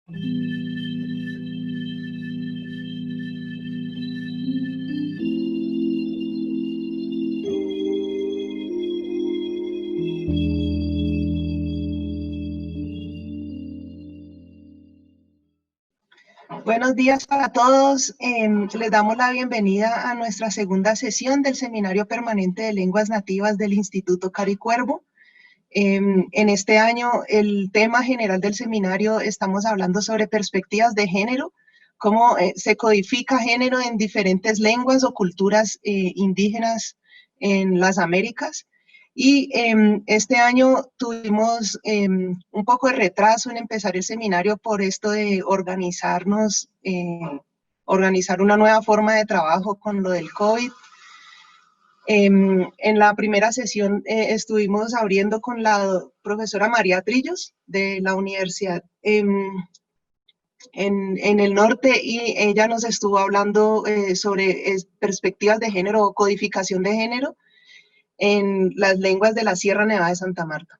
Buenos días para todos. Les damos la bienvenida a nuestra segunda sesión del Seminario Permanente de Lenguas Nativas del Instituto Caro y Cuervo. En este año, el tema general del seminario, estamos hablando sobre perspectivas de género, cómo se codifica género en diferentes lenguas o culturas indígenas en las Américas. Y este año tuvimos un poco de retraso en empezar el seminario por esto de organizarnos, organizar una nueva forma de trabajo con lo del COVID. En la primera sesión estuvimos abriendo con la profesora María Trillos de la Universidad en el norte, y ella nos estuvo hablando sobre perspectivas de género o codificación de género en las lenguas de la Sierra Nevada de Santa Marta.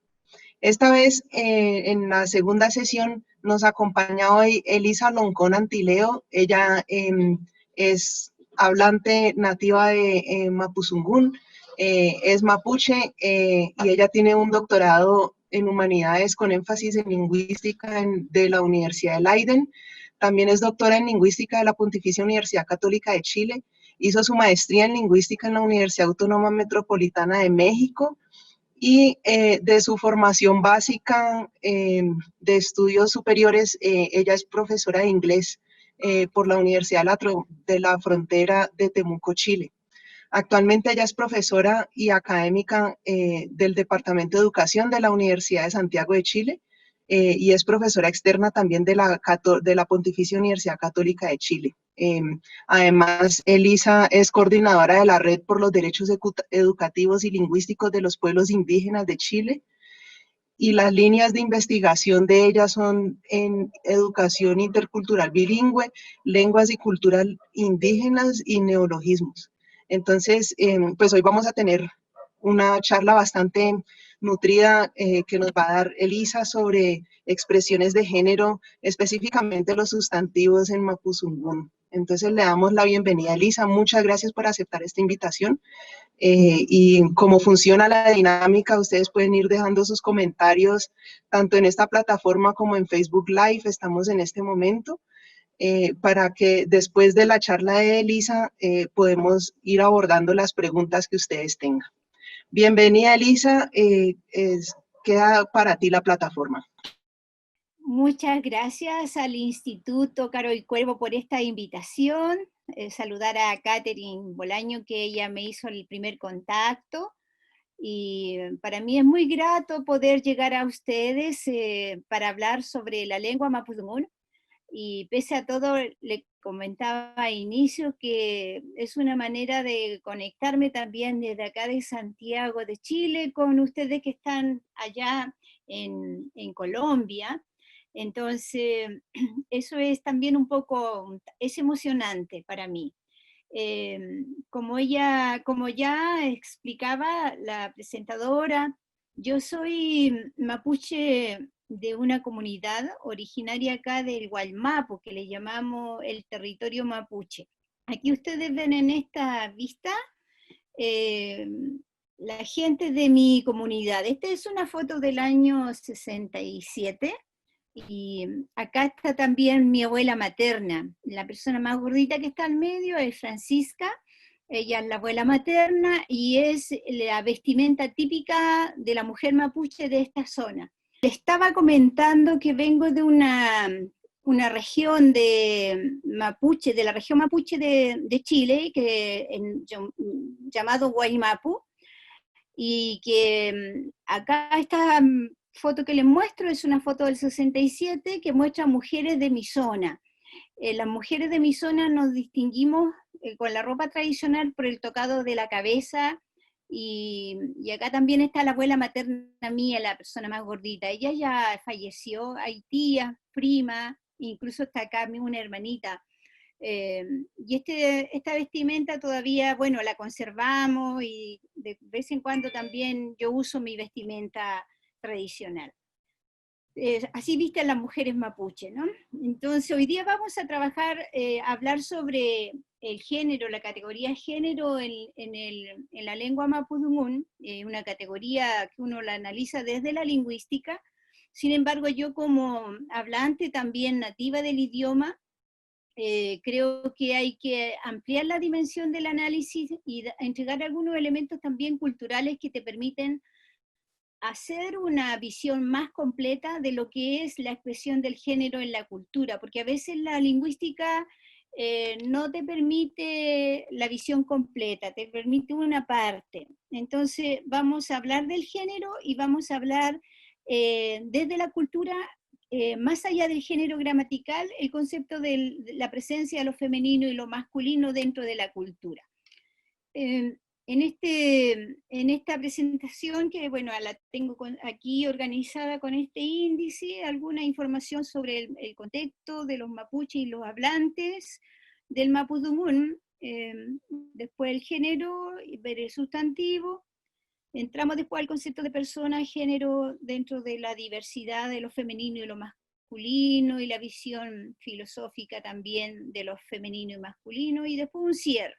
Esta vez, en la segunda sesión, nos acompaña hoy Elisa Loncón Antileo. Ella es hablante nativa de Mapuzungún, es mapuche, y ella tiene un doctorado en humanidades con énfasis en lingüística de la Universidad de Leiden. También es doctora en lingüística de la Pontificia Universidad Católica de Chile. Hizo su maestría en lingüística en la Universidad Autónoma Metropolitana de México, y de su formación básica de estudios superiores, ella es profesora de inglés por la Universidad de la Frontera de Temuco, Chile. Actualmente ella es profesora y académica del Departamento de Educación de la Universidad de Santiago de Chile, y es profesora externa también de la Pontificia Universidad Católica de Chile. Además, Elisa es coordinadora de la Red por los Derechos Educativos y Lingüísticos de los Pueblos Indígenas de Chile, y las líneas de investigación de ella son en educación intercultural bilingüe, lenguas y culturas indígenas y neologismos. Entonces, pues hoy vamos a tener una charla bastante nutrida que nos va a dar Elisa sobre expresiones de género, específicamente los sustantivos en Mapuzungún. Entonces le damos la bienvenida a Elisa. Muchas gracias por aceptar esta invitación. Y cómo funciona la dinámica, ustedes pueden ir dejando sus comentarios tanto en esta plataforma como en Facebook Live. Estamos en este momento, para que después de la charla de Elisa podemos ir abordando las preguntas que ustedes tengan. Bienvenida, Elisa. Queda para ti la plataforma. Muchas gracias al Instituto Caro y Cuervo por esta invitación. Saludar a Catherine Bolaño, que ella me hizo el primer contacto. Y para mí es muy grato poder llegar a ustedes para hablar sobre la lengua mapudungún. Y pese a todo, le comentaba a inicio que es una manera de conectarme también desde acá de Santiago de Chile con ustedes que están allá en Colombia. Entonces, eso es también un poco, es emocionante para mí. Como ya explicaba la presentadora, yo soy mapuche de una comunidad originaria acá del Gualmapu, que le llamamos el territorio mapuche. Aquí ustedes ven en esta vista la gente de mi comunidad. Esta es una foto del año 67, y acá está también mi abuela materna. La persona más gordita que está al medio es Francisca. Ella es la abuela materna y es la vestimenta típica de la mujer mapuche de esta zona. Le estaba comentando que vengo de una región de mapuche, de la región mapuche de Chile, llamado Guaymapu, y que acá esta foto que les muestro es una foto del 67 que muestra mujeres de mi zona. Las mujeres de mi zona nos distinguimos con la ropa tradicional por el tocado de la cabeza, y acá también está la abuela materna mía, la persona más gordita. Ella ya falleció, hay tías, primas, incluso está acá una hermanita. Y esta vestimenta todavía, bueno, la conservamos, y de vez en cuando también yo uso mi vestimenta tradicional. así visten las mujeres mapuche, ¿no? Entonces, hoy día vamos a trabajar, hablar sobre el género, la categoría género en la lengua mapudungún, una categoría que uno la analiza desde la lingüística. Sin embargo, yo como hablante también nativa del idioma, creo que hay que ampliar la dimensión del análisis y entregar algunos elementos también culturales que te permiten hacer una visión más completa de lo que es la expresión del género en la cultura, porque a veces la lingüística no te permite la visión completa, te permite una parte. Entonces vamos a hablar del género y vamos a hablar desde la cultura, más allá del género gramatical, el concepto de la presencia de lo femenino y lo masculino dentro de la cultura. En esta presentación, que bueno, la tengo aquí organizada con este índice, alguna información sobre el contexto de los mapuches y los hablantes del mapudungún, después el género, ver el sustantivo, entramos después al concepto de persona, género, dentro de la diversidad de lo femenino y lo masculino, y la visión filosófica también de lo femenino y masculino, y después un cierre.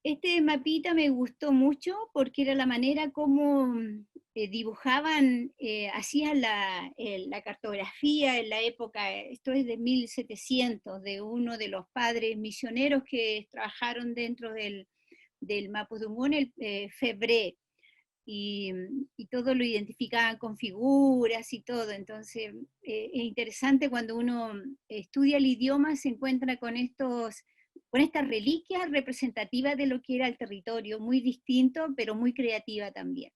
Este mapita me gustó mucho porque era la manera como dibujaban, hacían la cartografía en la época, esto es de 1700, de uno de los padres misioneros que trabajaron dentro del mapudungún, el Febré, y todo lo identificaban con figuras y todo. Entonces es interesante cuando uno estudia el idioma, se encuentra con estas reliquias representativas de lo que era el territorio, muy distinto, pero muy creativa también.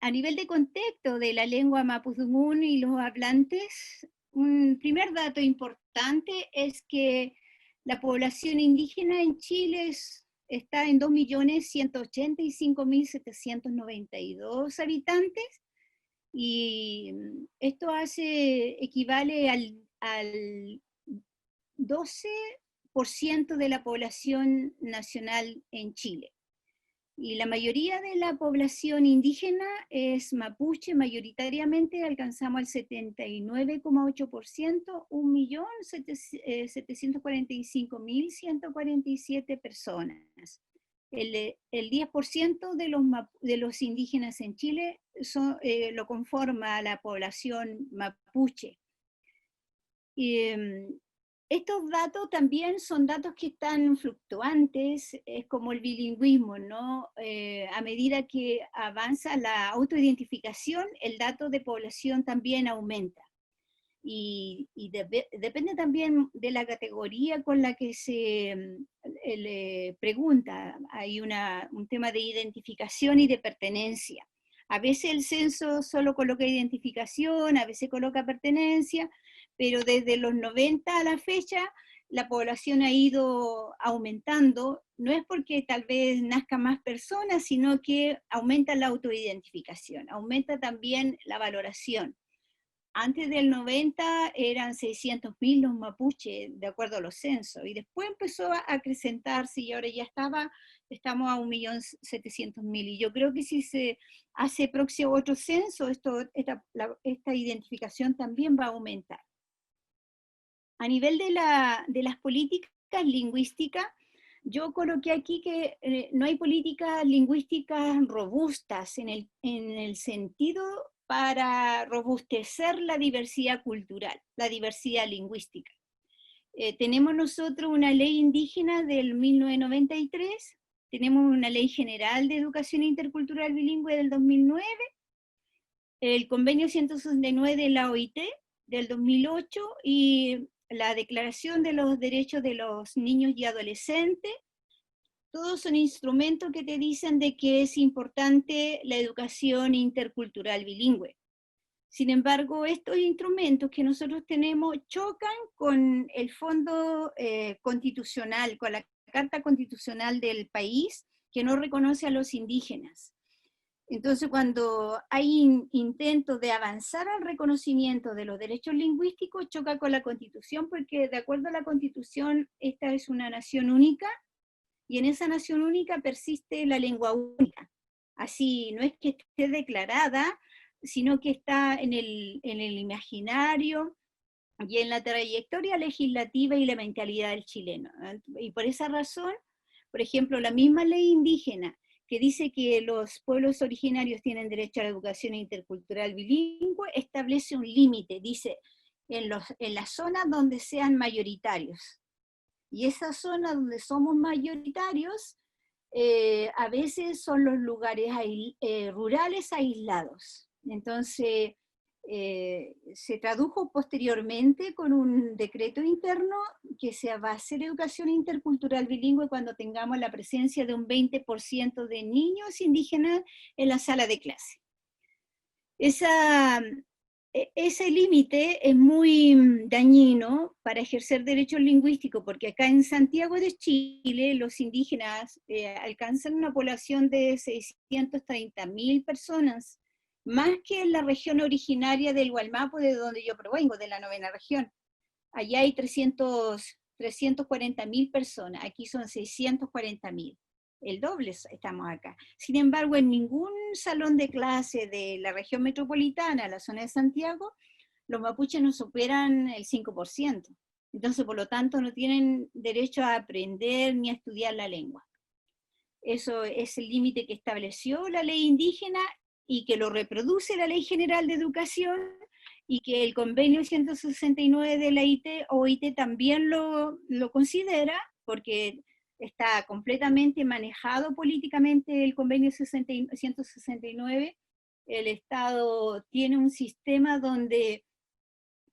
A nivel de contexto de la lengua mapudungún y los hablantes, un primer dato importante es que la población indígena en Chile está en 2.185.792 habitantes, y esto equivale al 12% de la población nacional en Chile. Y la mayoría de la población indígena es mapuche, mayoritariamente alcanzamos el 79,8%, 1.745.147 personas. El 10% de los indígenas en Chile lo conforma la población mapuche. Estos datos también son datos que están fluctuantes, es como el bilingüismo, ¿no? A medida que avanza la autoidentificación, el dato de población también aumenta. Y depende también de la categoría con la que se le pregunta. Hay un tema de identificación y de pertenencia. A veces el censo solo coloca identificación, a veces coloca pertenencia, pero desde los 90 a la fecha la población ha ido aumentando, no es porque tal vez nazca más personas, sino que aumenta la autoidentificación, aumenta también la valoración. Antes del 90 eran 600.000 los mapuches, de acuerdo a los censos, y después empezó a acrecentarse y ahora ya estamos a 1.700.000, y yo creo que si se hace próximo otro censo, esta identificación también va a aumentar. A nivel de las políticas lingüísticas, yo coloqué aquí que no hay políticas lingüísticas robustas en el sentido para robustecer la diversidad cultural, la diversidad lingüística. Tenemos nosotros una ley indígena del 1993, tenemos una ley general de educación intercultural bilingüe del 2009, el convenio 169 de la OIT del 2008 y la Declaración de los Derechos de los Niños y Adolescentes. Todos son instrumentos que te dicen de que es importante la educación intercultural bilingüe. Sin embargo, estos instrumentos que nosotros tenemos chocan con el fondo constitucional, con la Carta Constitucional del país, que no reconoce a los indígenas. Entonces, cuando hay intentos de avanzar al reconocimiento de los derechos lingüísticos, choca con la Constitución, porque de acuerdo a la Constitución, esta es una nación única, y en esa nación única persiste la lengua única. Así, no es que esté declarada, sino que está en el imaginario y en la trayectoria legislativa y la mentalidad del chileno. Y por esa razón, por ejemplo, la misma ley indígena que dice que los pueblos originarios tienen derecho a la educación intercultural bilingüe, establece un límite, dice, en las zonas donde sean mayoritarios. Y esas zonas donde somos mayoritarios, a veces son los lugares rurales aislados. Entonces, se tradujo posteriormente con un decreto interno que se va a hacer educación intercultural bilingüe cuando tengamos la presencia de un 20% de niños indígenas en la sala de clase. Ese límite es muy dañino para ejercer derechos lingüísticos, porque acá en Santiago de Chile los indígenas alcanzan una población de 630.000 personas, más que en la región originaria del Gualmapu, de donde yo provengo, de la 9ª región. Allá hay 340.000 personas, aquí son 640.000. El doble estamos acá. Sin embargo, en ningún salón de clase de la región metropolitana, la zona de Santiago, los mapuches no superan el 5%. Entonces, por lo tanto, no tienen derecho a aprender ni a estudiar la lengua. Eso es el límite que estableció la ley indígena y que lo reproduce la Ley General de Educación, y que el convenio 169 de la OIT también lo considera, porque está completamente manejado políticamente el convenio 169. El Estado tiene un sistema donde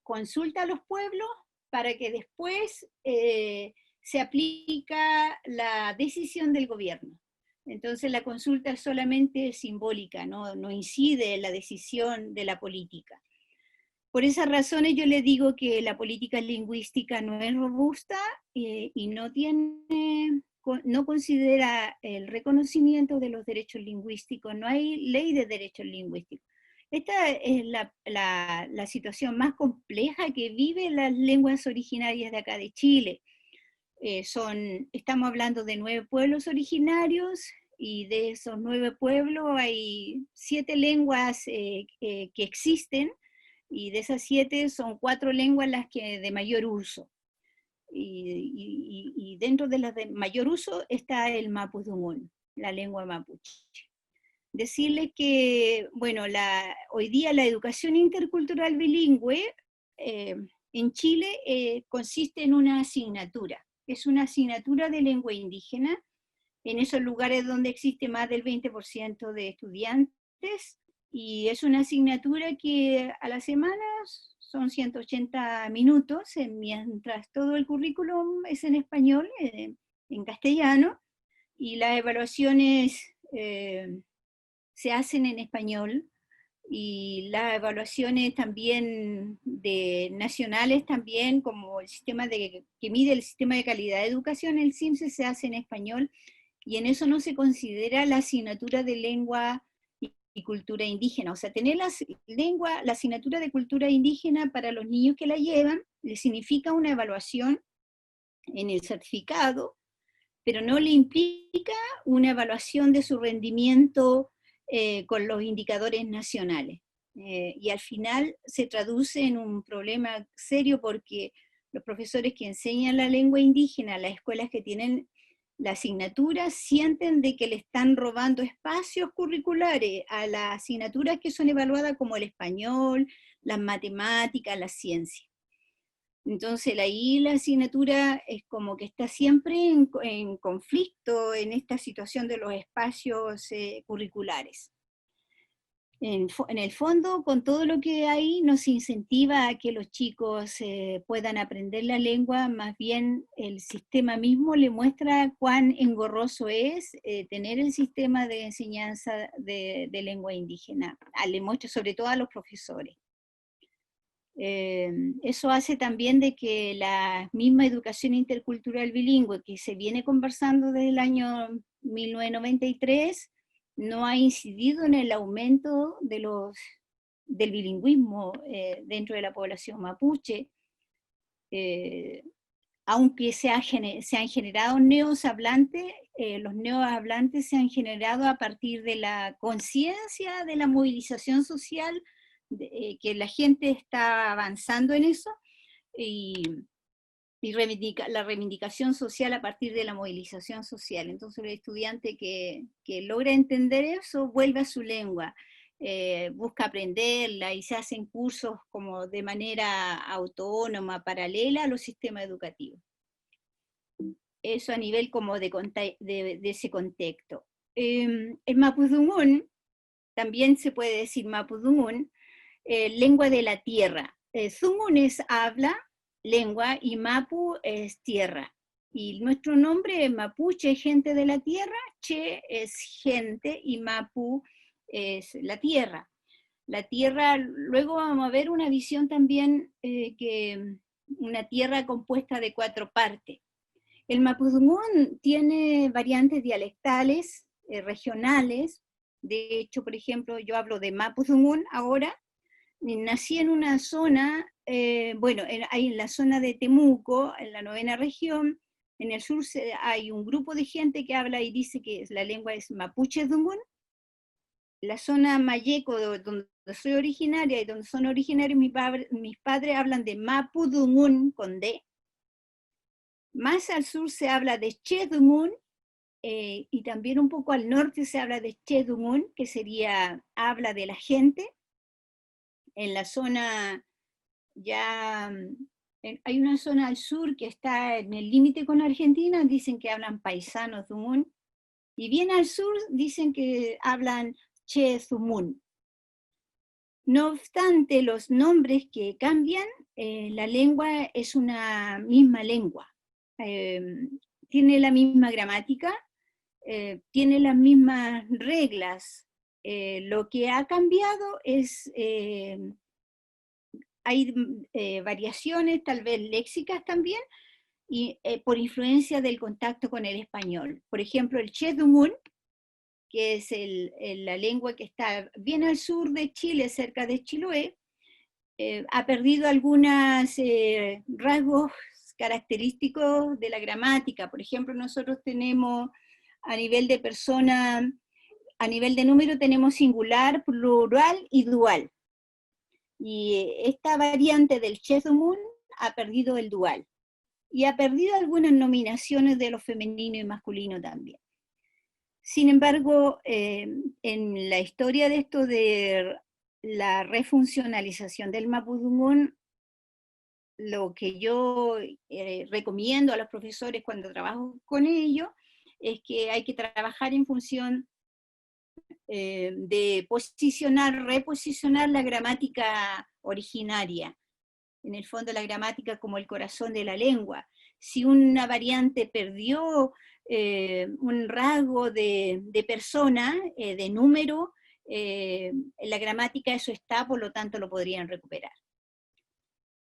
consulta a los pueblos para que después se aplica la decisión del gobierno. Entonces la consulta es solamente simbólica, no incide en la decisión de la política. Por esas razones yo le digo que la política lingüística no es robusta y no considera el reconocimiento de los derechos lingüísticos, no hay ley de derechos lingüísticos. Esta es la situación más compleja que viven las lenguas originarias de acá de Chile. Estamos hablando de 9 pueblos originarios, y de esos 9 pueblos hay 7 lenguas que existen, y de esas 7 son 4 lenguas las que de mayor uso. Y dentro de las de mayor uso está el mapudungún, la lengua mapuche. Decirles que, bueno, hoy día la educación intercultural bilingüe en Chile consiste en una asignatura. Es una asignatura de lengua indígena en esos lugares donde existe más del 20% de estudiantes, y es una asignatura que a la semana son 180 minutos, mientras todo el currículum es en español, en castellano, y las evaluaciones se hacen en español, y las evaluaciones también nacionales también, como el sistema que mide el sistema de calidad de educación, el CIMSE, se hace en español, y en eso no se considera la asignatura de lengua y cultura indígena. O sea, tener la asignatura de cultura indígena para los niños que la llevan, les significa una evaluación en el certificado, pero no le implica una evaluación de su rendimiento con los indicadores nacionales. Y al final se traduce en un problema serio, porque los profesores que enseñan la lengua indígena, las escuelas que tienen la asignatura, sienten de que le están robando espacios curriculares a las asignaturas que son evaluadas, como el español, las matemáticas, la ciencia. Entonces ahí la asignatura es como que está siempre en conflicto en esta situación de los espacios curriculares. En el fondo, con todo lo que hay, nos incentiva a que los chicos puedan aprender la lengua. Más bien el sistema mismo le muestra cuán engorroso es tener el sistema de enseñanza de lengua indígena. Le muestra sobre todo a los profesores. Eso hace también de que la misma educación intercultural bilingüe que se viene conversando desde el año 1993 no ha incidido en el aumento del bilingüismo dentro de la población mapuche. aunque se han generado neohablantes, los neohablantes se han generado a partir de la conciencia de la movilización social, que la gente está avanzando en eso, y la reivindicación social a partir de la movilización social. Entonces el estudiante que logra entender eso vuelve a su lengua, busca aprenderla y se hacen cursos como de manera autónoma, paralela a los sistemas educativos. Eso a nivel como de ese contexto. El mapudungún, también se puede decir mapudungún, lengua de la tierra. Zungun es habla, lengua, y mapu es tierra. Y nuestro nombre es mapuche, gente de la tierra, che es gente y mapu es la tierra. La tierra, luego vamos a ver una visión también, que una tierra compuesta de 4 partes. El mapudungún tiene variantes dialectales, regionales. De hecho, por ejemplo, yo hablo de mapudungún ahora. Nací en una zona, hay en la zona de Temuco, en la 9ª región. En el sur hay un grupo de gente que habla y dice que la lengua es mapuche-dungún. La zona Mayeco, donde soy originaria y donde son originarios mis padres, hablan de mapudungún con D. Más al sur se habla de chedungún, y también un poco al norte se habla de chedungún, que sería habla de la gente. En la zona, hay una zona al sur que está en el límite con Argentina, dicen que hablan paisanos dungún, y bien al sur dicen que hablan chezumún. No obstante los nombres que cambian, la lengua es una misma lengua. Tiene la misma gramática, tiene las mismas reglas. Lo que ha cambiado es, hay variaciones, tal vez léxicas también, y por influencia del contacto con el español. Por ejemplo, el chedungún, que es la lengua que está bien al sur de Chile, cerca de Chiloé, ha perdido algunos rasgos característicos de la gramática. Por ejemplo, nosotros tenemos a nivel de persona, a nivel de número tenemos singular, plural y dual. Y esta variante del chezumún ha perdido el dual. Y ha perdido algunas nominaciones de lo femenino y masculino también. Sin embargo, en la historia de esto de la refuncionalización del mapudungún, lo que yo recomiendo a los profesores cuando trabajo con ellos es que hay que trabajar en función de reposicionar la gramática originaria. En el fondo la gramática como el corazón de la lengua. Si una variante perdió un rasgo de persona, de número, en la gramática eso está, por lo tanto lo podrían recuperar.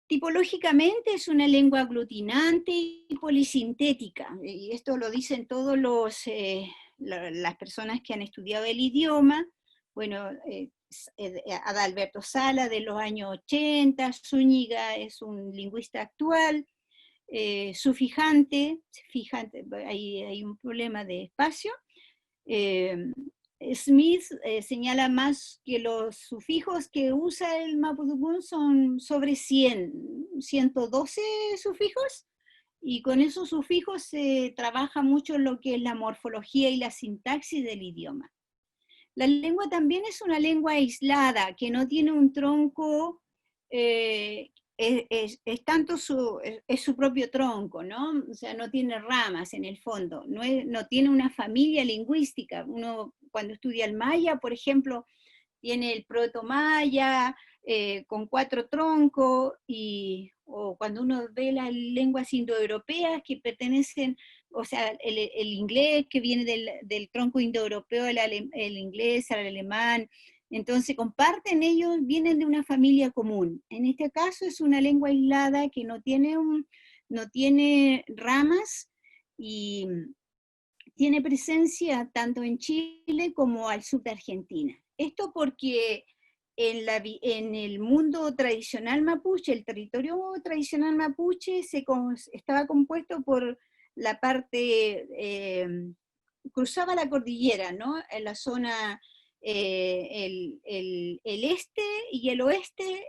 Tipológicamente es una lengua aglutinante y polisintética, y esto lo dicen todos las personas que han estudiado el idioma. Bueno, Adalberto Sala de los años 80, Zúñiga es un lingüista actual, sufijante, hay un problema de espacio. Smith señala más que los sufijos que usa el mapudungún son sobre 112 sufijos, y con esos sufijos se trabaja mucho lo que es la morfología y la sintaxis del idioma. La lengua también es una lengua aislada, que no tiene un tronco, es su propio tronco, ¿no? O sea, no tiene ramas en el fondo, no tiene una familia lingüística. Uno cuando estudia el maya, por ejemplo, tiene el proto-maya con 4 troncos, o cuando uno ve las lenguas indoeuropeas que pertenecen, o sea, el inglés que viene del tronco indoeuropeo, el inglés, el alemán, entonces comparten ellos, vienen de una familia común. En este caso es una lengua aislada que no tiene ramas, y tiene presencia tanto en Chile como al sur de Argentina. Esto porque en el mundo tradicional mapuche, el territorio tradicional mapuche estaba compuesto por la parte, cruzaba la cordillera, ¿no? En la zona, el este y el oeste,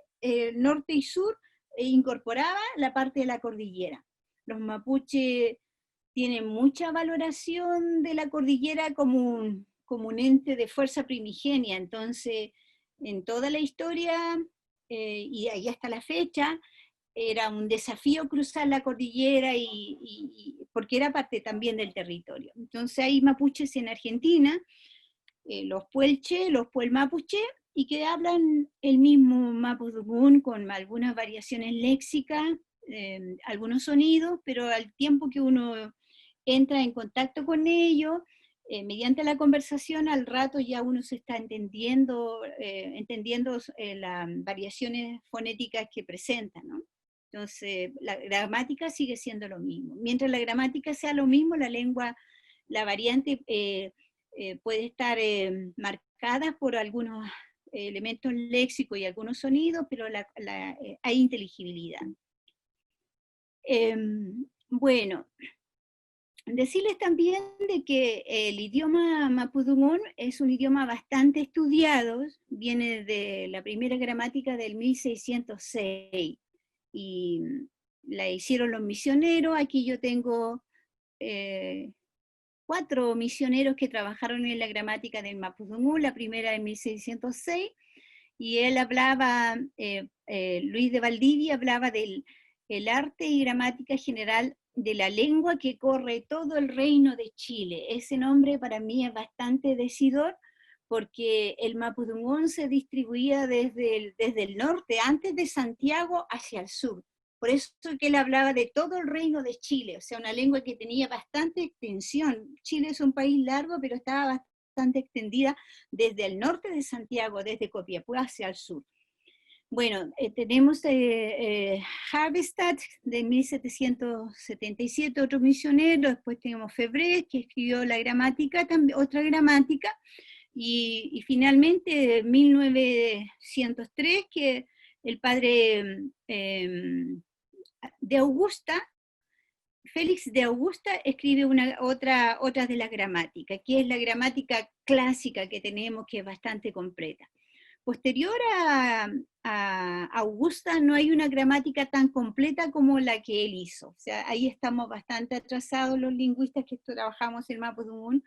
norte y sur, incorporaba la parte de la cordillera. Los mapuches tienen mucha valoración de la cordillera como un ente de fuerza primigenia, entonces en toda la historia, y ahí hasta la fecha, era un desafío cruzar la cordillera porque era parte también del territorio. Entonces hay mapuches en Argentina, los puelche, los puel mapuche, y que hablan el mismo mapudungún con algunas variaciones léxicas, algunos sonidos, pero al tiempo que uno entra en contacto con ellos, mediante la conversación, al rato ya uno se está entendiendo las variaciones fonéticas que presentan, ¿no? Entonces, la gramática sigue siendo lo mismo. Mientras la gramática sea lo mismo, la lengua, la variante puede estar marcada por algunos elementos léxicos y algunos sonidos, pero hay inteligibilidad. Bueno, decirles también de que el idioma mapudungún es un idioma bastante estudiado, viene de la primera gramática del 1606, y la hicieron los misioneros. Aquí yo tengo 4 misioneros que trabajaron en la gramática del mapudungún, la primera en 1606, y él hablaba, Luis de Valdivia hablaba del el arte y gramática general de la lengua que corre todo el reino de Chile. Ese nombre para mí es bastante decidor, porque el mapudungún se distribuía desde el norte, antes de Santiago, hacia el sur. Por eso que él hablaba de todo el reino de Chile, o sea, una lengua que tenía bastante extensión. Chile es un país largo, pero estaba bastante extendida desde el norte de Santiago, desde Copiapó hacia el sur. Bueno, tenemos Harvestad de 1777, otro misionero. Después tenemos Febré, que escribió la gramática, también, otra gramática, y finalmente 1903, que el padre de Augusta, Félix de Augusta, escribe otra de las gramáticas, que es la gramática clásica que tenemos, que es bastante completa. Posterior a Augusta no hay una gramática tan completa como la que él hizo. O sea, ahí estamos bastante atrasados los lingüistas que trabajamos en mapudungún,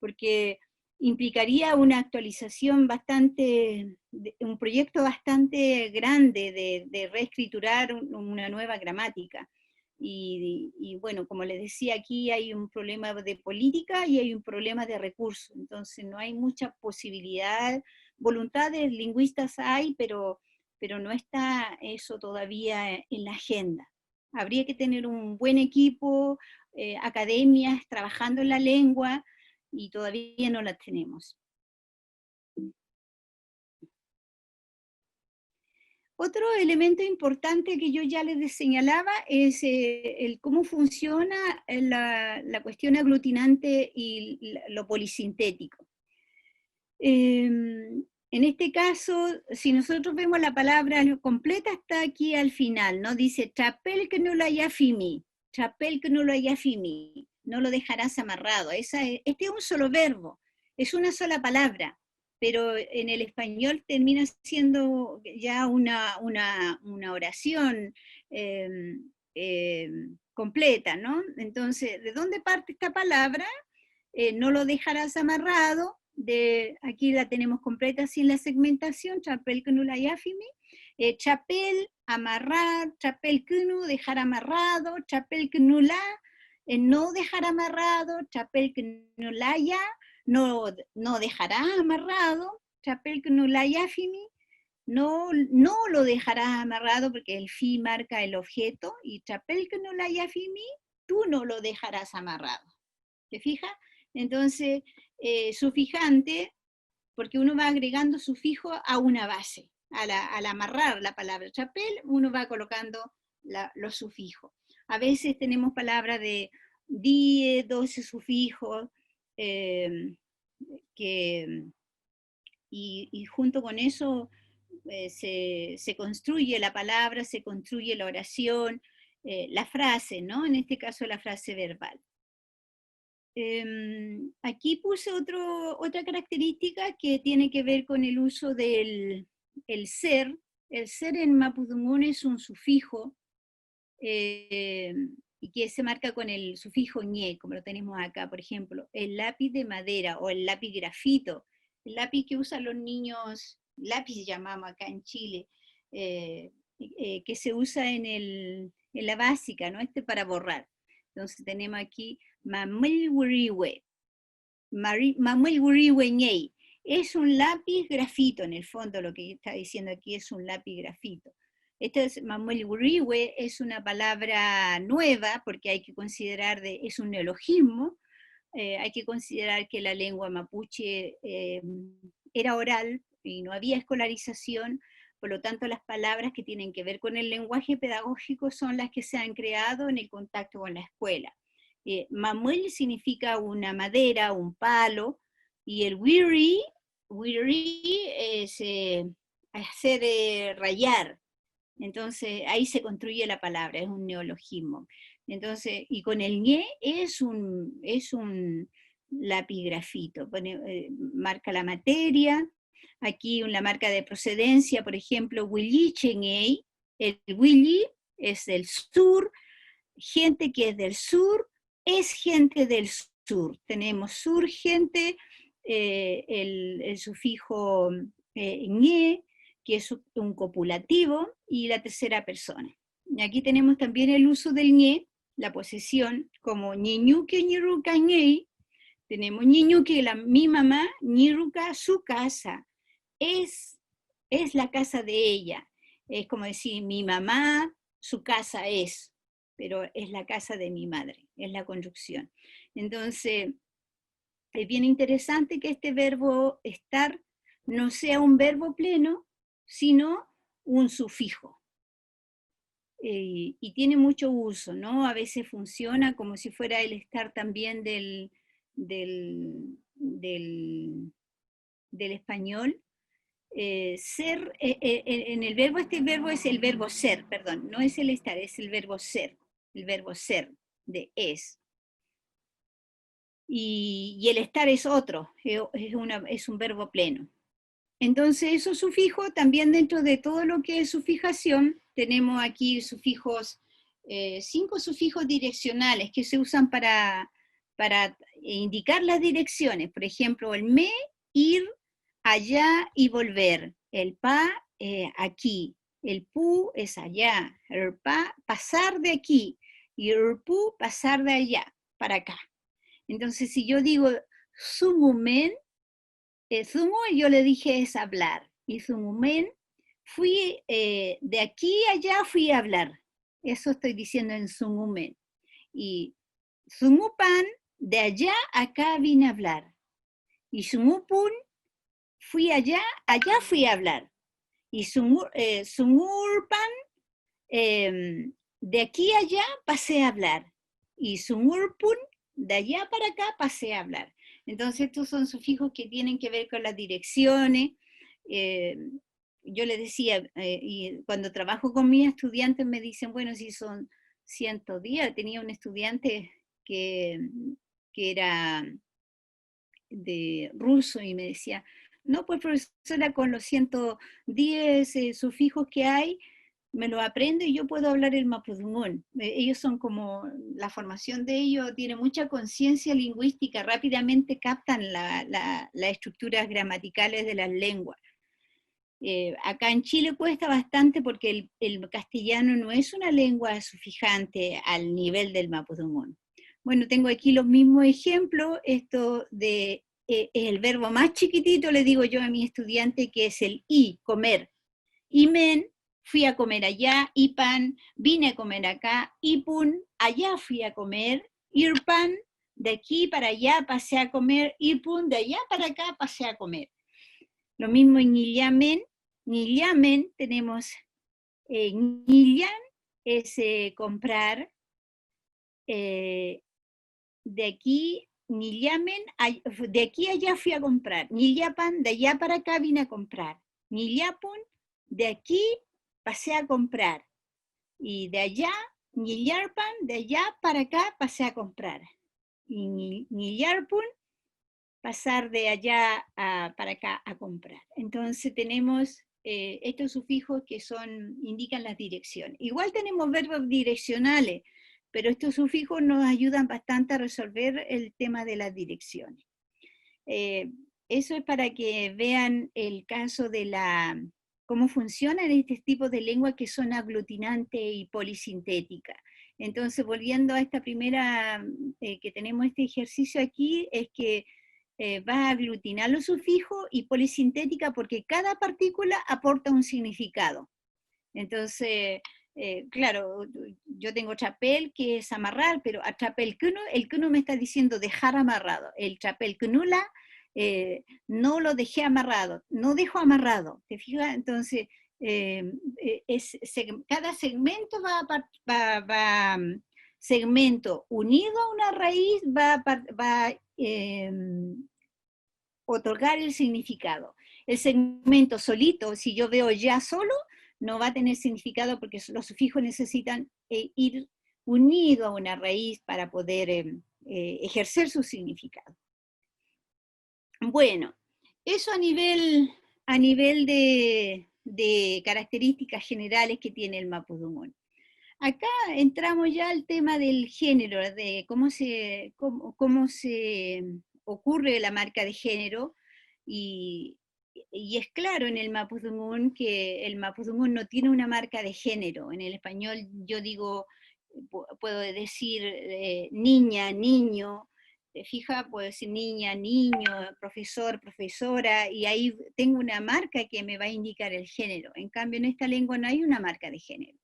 porque implicaría una actualización un proyecto bastante grande de reescriturar una nueva gramática. Y bueno, como les decía, aquí hay un problema de política y hay un problema de recursos, entonces no hay mucha posibilidad. Voluntades lingüistas hay, pero no está eso todavía en la agenda. Habría que tener un buen equipo, academias trabajando en la lengua, y todavía no las tenemos. Otro elemento importante que yo ya les señalaba es cómo funciona la cuestión aglutinante y lo polisintético. En este caso, si nosotros vemos la palabra completa, está aquí al final, ¿no? Dice, chapel que no lo haya fimi, chapel que no lo haya fimi, no lo dejarás amarrado. Este es un solo verbo, es una sola palabra, pero en el español termina siendo ya una oración completa, ¿no? Entonces, ¿de dónde parte esta palabra? No lo dejarás amarrado. Aquí la tenemos completa sin la segmentación, chapel que no la yafimi, chapel, amarrar, chapel que no, dejar amarrado, chapel que no la, no dejar amarrado, chapel que no la ya, no dejará amarrado, chapel que no la yafimi, no lo dejarás amarrado, porque el fi marca el objeto, y chapel que no la yafimi, tú no lo dejarás amarrado. ¿Te fijas? Entonces, sufijante, porque uno va agregando sufijo a una base. Al amarrar la palabra chapel, uno va colocando los sufijos. A veces tenemos palabras de 10, 12 sufijos, y junto con eso se construye la palabra, se construye la oración, la frase, ¿no? En este caso la frase verbal. Aquí puse otra característica que tiene que ver con el uso del el ser. El ser en mapudungún es un sufijo y que se marca con el sufijo ñe, como lo tenemos acá, por ejemplo, el lápiz de madera o el lápiz grafito, el lápiz que usan los niños, lápiz llamamos acá en Chile, que se usa en la básica, ¿no? Para borrar. Entonces tenemos aquí Mamuel Wuriwe. Mamuel Wuriwe ñey. Es un lápiz grafito, en el fondo lo que está diciendo aquí es un lápiz grafito. Mamuel Wuriwe es una palabra nueva porque hay que considerar, es un neologismo, hay que considerar que la lengua mapuche era oral y no había escolarización, por lo tanto las palabras que tienen que ver con el lenguaje pedagógico son las que se han creado en el contacto con la escuela. Mamuel significa una madera, un palo, y el wiri es hacer rayar. Entonces ahí se construye la palabra, es un neologismo. Entonces, y con el ñe es un lápiz grafito, marca la materia, aquí la marca de procedencia, por ejemplo, Willy Cheney, el Willy es del sur, gente que es del sur, es gente del sur. Tenemos sur, gente, el sufijo ñe, que es un copulativo, y la tercera persona. Y aquí tenemos también el uso del ñe, la posesión, como ñiñuque, ñiruca, ñey. Tenemos ñiñuque, mi mamá, ñiruca, su casa. Es la casa de ella. Es como decir, mi mamá, su casa es, pero es la casa de mi madre, es la conjunción. Entonces, es bien interesante que este verbo estar no sea un verbo pleno, sino un sufijo. Y tiene mucho uso, ¿no? A veces funciona como si fuera el estar también del español. Ser, en el verbo, este verbo es el verbo ser, perdón, no es el estar, es el verbo ser de es. Y el estar es otro, es un verbo pleno. Entonces esos sufijos, también dentro de todo lo que es sufijación, tenemos aquí sufijos, 5 sufijos direccionales que se usan para indicar las direcciones. Por ejemplo, el me, ir, allá y volver. El pa, aquí. El pu es allá. El pa, pasar de aquí. Y el pu, pasar de allá, para acá. Entonces, si yo digo zumumen, zumu yo le dije es hablar. Y zumumen, fui de aquí a allá fui a hablar. Eso estoy diciendo en zumumen. Y zumupan, de allá acá vine a hablar. Y zumupun, fui allá fui a hablar. Y sumurpan, de aquí a allá pasé a hablar. Y sumurpun, de allá para acá pasé a hablar. Entonces estos son sufijos que tienen que ver con las direcciones. Yo les decía, y cuando trabajo con mis estudiantes me dicen, bueno, si son 100 días, tenía un estudiante que era de ruso y me decía, no, pues profesora, con los 110 sufijos que hay, me lo aprendo y yo puedo hablar el mapudungún. Ellos son como, la formación de ellos tiene mucha conciencia lingüística, rápidamente captan las estructuras gramaticales de las lenguas. Acá en Chile cuesta bastante porque el castellano no es una lengua sufijante al nivel del mapudungún. Bueno, tengo aquí los mismos ejemplos, esto de el verbo más chiquitito, le digo yo a mi estudiante, que es el i, comer. Imen, fui a comer allá, ipan, vine a comer acá, ipun, allá fui a comer, irpan, de aquí para allá pasé a comer, ipun, de allá para acá pasé a comer. Lo mismo en Ñillamen. Ñillamen tenemos, Ñillan es comprar, de aquí, Ñillamen, de aquí a allá fui a comprar. Ñillapan, de allá para acá vine a comprar. Ñillapun, de aquí pasé a comprar, y de allá, Niyarpan, de allá para acá pasé a comprar, y Niyarpun, pasar de allá para acá a comprar. Entonces tenemos estos sufijos que indican las direcciones. Igual tenemos verbos direccionales, pero estos sufijos nos ayudan bastante a resolver el tema de las direcciones. Eso es para que vean el caso de cómo funcionan este tipo de lenguas que son aglutinantes y polisintéticas. Entonces, volviendo a esta primera, que tenemos este ejercicio aquí, es que va a aglutinar los sufijos y polisintética porque cada partícula aporta un significado. Entonces, claro, yo tengo chapel, que es amarrar, pero a chapel kuno, el kuno me está diciendo dejar amarrado. El chapel kunula, no lo dejé amarrado, no dejo amarrado. ¿Te fijas? Entonces, cada segmento segmento unido a una raíz va a otorgar el significado. El segmento solito, si yo veo ya solo, no va a tener significado porque los sufijos necesitan ir unidos a una raíz para poder ejercer su significado. Bueno, eso a nivel de características generales que tiene el mapudungún. Acá entramos ya al tema del género, de cómo se ocurre la marca de género, y es claro en el mapudungún que el mapudungún no tiene una marca de género. En el español yo digo, puedo decir niña, niño, fija, puedo decir niña, niño, profesor, profesora, y ahí tengo una marca que me va a indicar el género. En cambio, en esta lengua no hay una marca de género.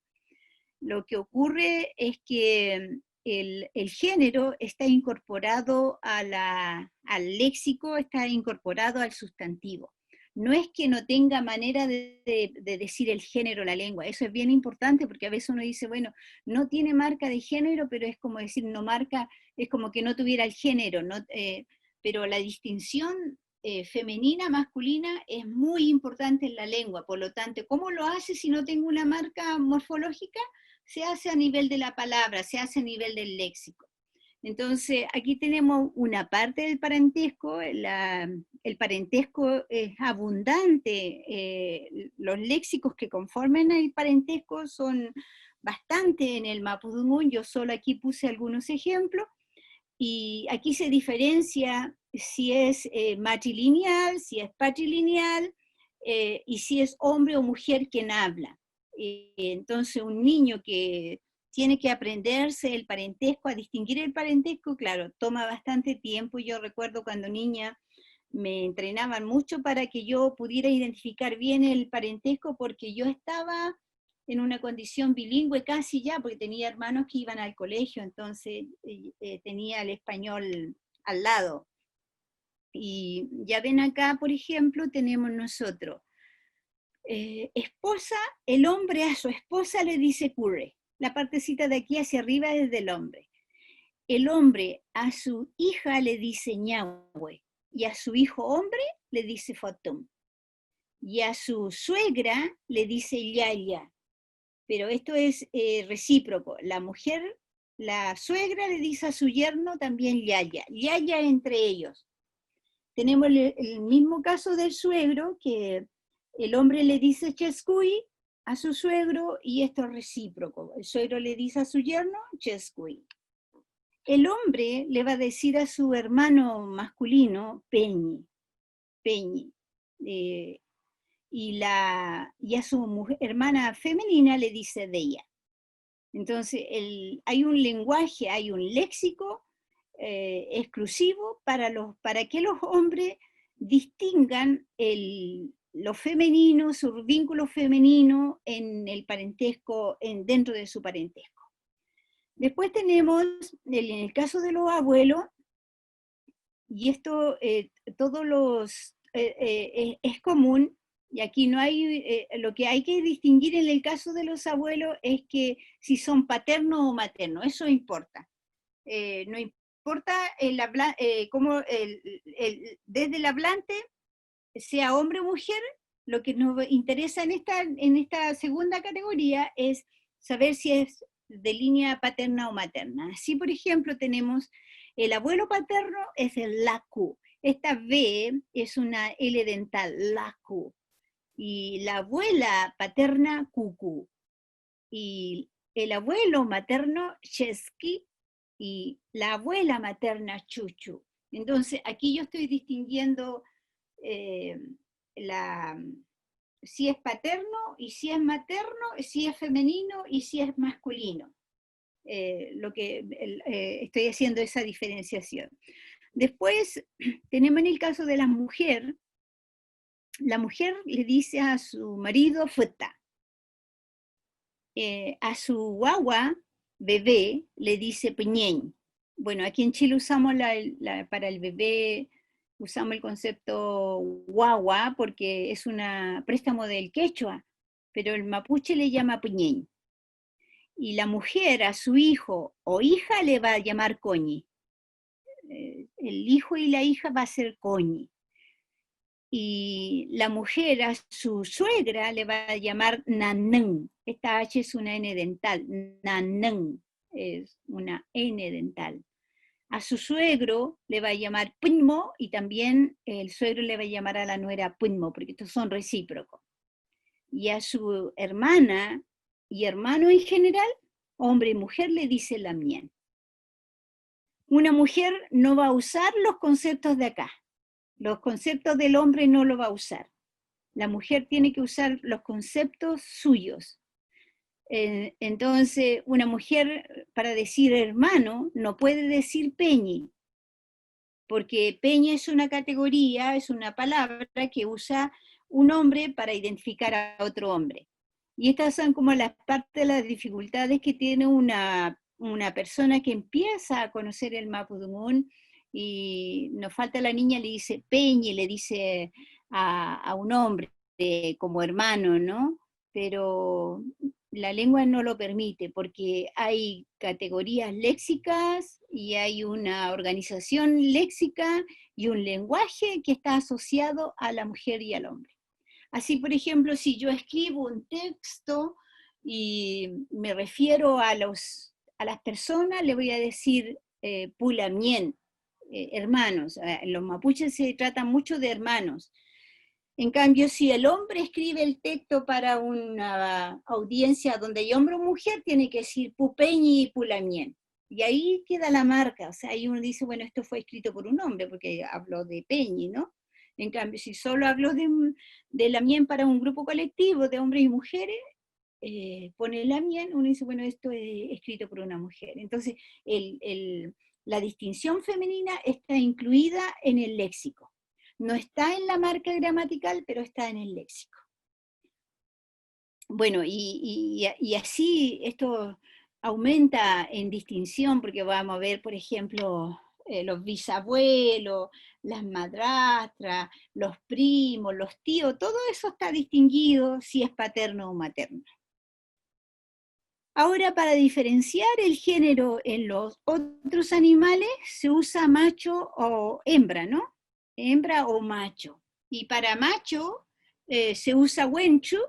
Lo que ocurre es que el género está incorporado al léxico, está incorporado al sustantivo. No es que no tenga manera de decir el género la lengua, eso es bien importante porque a veces uno dice, bueno, no tiene marca de género, pero es como decir, no marca, es como que no tuviera el género, pero la distinción femenina, masculina es muy importante en la lengua, por lo tanto, ¿cómo lo hace si no tengo una marca morfológica? Se hace a nivel de la palabra, se hace a nivel del léxico. Entonces, aquí tenemos una parte del parentesco, el parentesco es abundante, los léxicos que conforman el parentesco son bastante en el mapudungún, yo solo aquí puse algunos ejemplos, y aquí se diferencia si es matrilineal, si es patrilineal, y si es hombre o mujer quien habla. Entonces un niño que tiene que aprenderse el parentesco, a distinguir el parentesco, claro, toma bastante tiempo. Yo recuerdo cuando niña me entrenaban mucho para que yo pudiera identificar bien el parentesco, porque yo estaba en una condición bilingüe casi ya, porque tenía hermanos que iban al colegio, entonces tenía el español al lado. Y ya ven acá, por ejemplo, tenemos nosotros, esposa, el hombre a su esposa le dice curre. La partecita de aquí hacia arriba es del hombre. El hombre a su hija le dice ñahue, y a su hijo hombre le dice fotum. Y a su suegra le dice yaya. Pero esto es recíproco. La mujer, la suegra le dice a su yerno también yaya. Yaya entre ellos. Tenemos el mismo caso del suegro, que el hombre le dice chescuy a su suegro, y esto es recíproco. El suegro le dice a su yerno chescuy. El hombre le va a decir a su hermano masculino peñi, peñi. Y a su hermana femenina le dice de ella. Entonces hay un lenguaje, hay un léxico exclusivo para que los hombres distingan lo femenino, su vínculo femenino en el parentesco, dentro de su parentesco. Después tenemos, en el caso de los abuelos, y esto es común, y aquí no hay, lo que hay que distinguir en el caso de los abuelos es que si son paternos o maternos, eso importa. No importa cómo desde el hablante, sea hombre o mujer, lo que nos interesa en esta segunda categoría es saber si es de línea paterna o materna. Así, por ejemplo, tenemos el abuelo paterno es el laku. Esta B es una L dental, laku. Y la abuela paterna, cucu. Y el abuelo materno, cheski. Y la abuela materna, chuchu. Entonces, aquí yo estoy distinguiendo si es paterno y si es materno, si es femenino y si es masculino. Estoy haciendo esa diferenciación. Después tenemos en el caso de la mujer le dice a su marido futa. A su guagua, bebé, le dice peñén. Bueno, aquí en Chile usamos para el bebé, usamos el concepto guagua porque es un préstamo del quechua, pero el mapuche le llama peñén. Y la mujer a su hijo o hija le va a llamar coñi. El hijo y la hija va a ser coñi. Y la mujer a su suegra le va a llamar nanén. Esta H es una N dental. Nanén es una N dental. A su suegro le va a llamar primo y también el suegro le va a llamar a la nuera primo, porque estos son recíprocos. Y a su hermana y hermano en general, hombre y mujer, le dice la mien. Una mujer no va a usar los conceptos de acá. Los conceptos del hombre no lo va a usar. La mujer tiene que usar los conceptos suyos. Entonces, una mujer para decir hermano no puede decir peñi, porque peña es una categoría, es una palabra que usa un hombre para identificar a otro hombre. Y estas son como las partes de las dificultades que tiene una persona que empieza a conocer el mapudungún, y nos falta la niña, le dice peñi, le dice a un hombre como hermano, ¿no? Pero la lengua no lo permite porque hay categorías léxicas y hay una organización léxica y un lenguaje que está asociado a la mujer y al hombre. Así, por ejemplo, si yo escribo un texto y me refiero a las personas, le voy a decir pulamien, hermanos. En los mapuches se trata mucho de hermanos. En cambio, si el hombre escribe el texto para una audiencia donde hay hombre o mujer, tiene que decir pupeñi y pulamien. Y ahí queda la marca. O sea, ahí uno dice, bueno, esto fue escrito por un hombre, porque habló de peñi, ¿no? En cambio, si solo habló de la mien para un grupo colectivo de hombres y mujeres, pone la mien, uno dice, bueno, esto es escrito por una mujer. Entonces, la distinción femenina está incluida en el léxico. No está en la marca gramatical, pero está en el léxico. Bueno, y así esto aumenta en distinción, porque vamos a ver, por ejemplo, los bisabuelos, las madrastras, los primos, los tíos, todo eso está distinguido si es paterno o materno. Ahora, para diferenciar el género en los otros animales, se usa macho o hembra, ¿no? Hembra o macho. Y para macho se usa wenchu,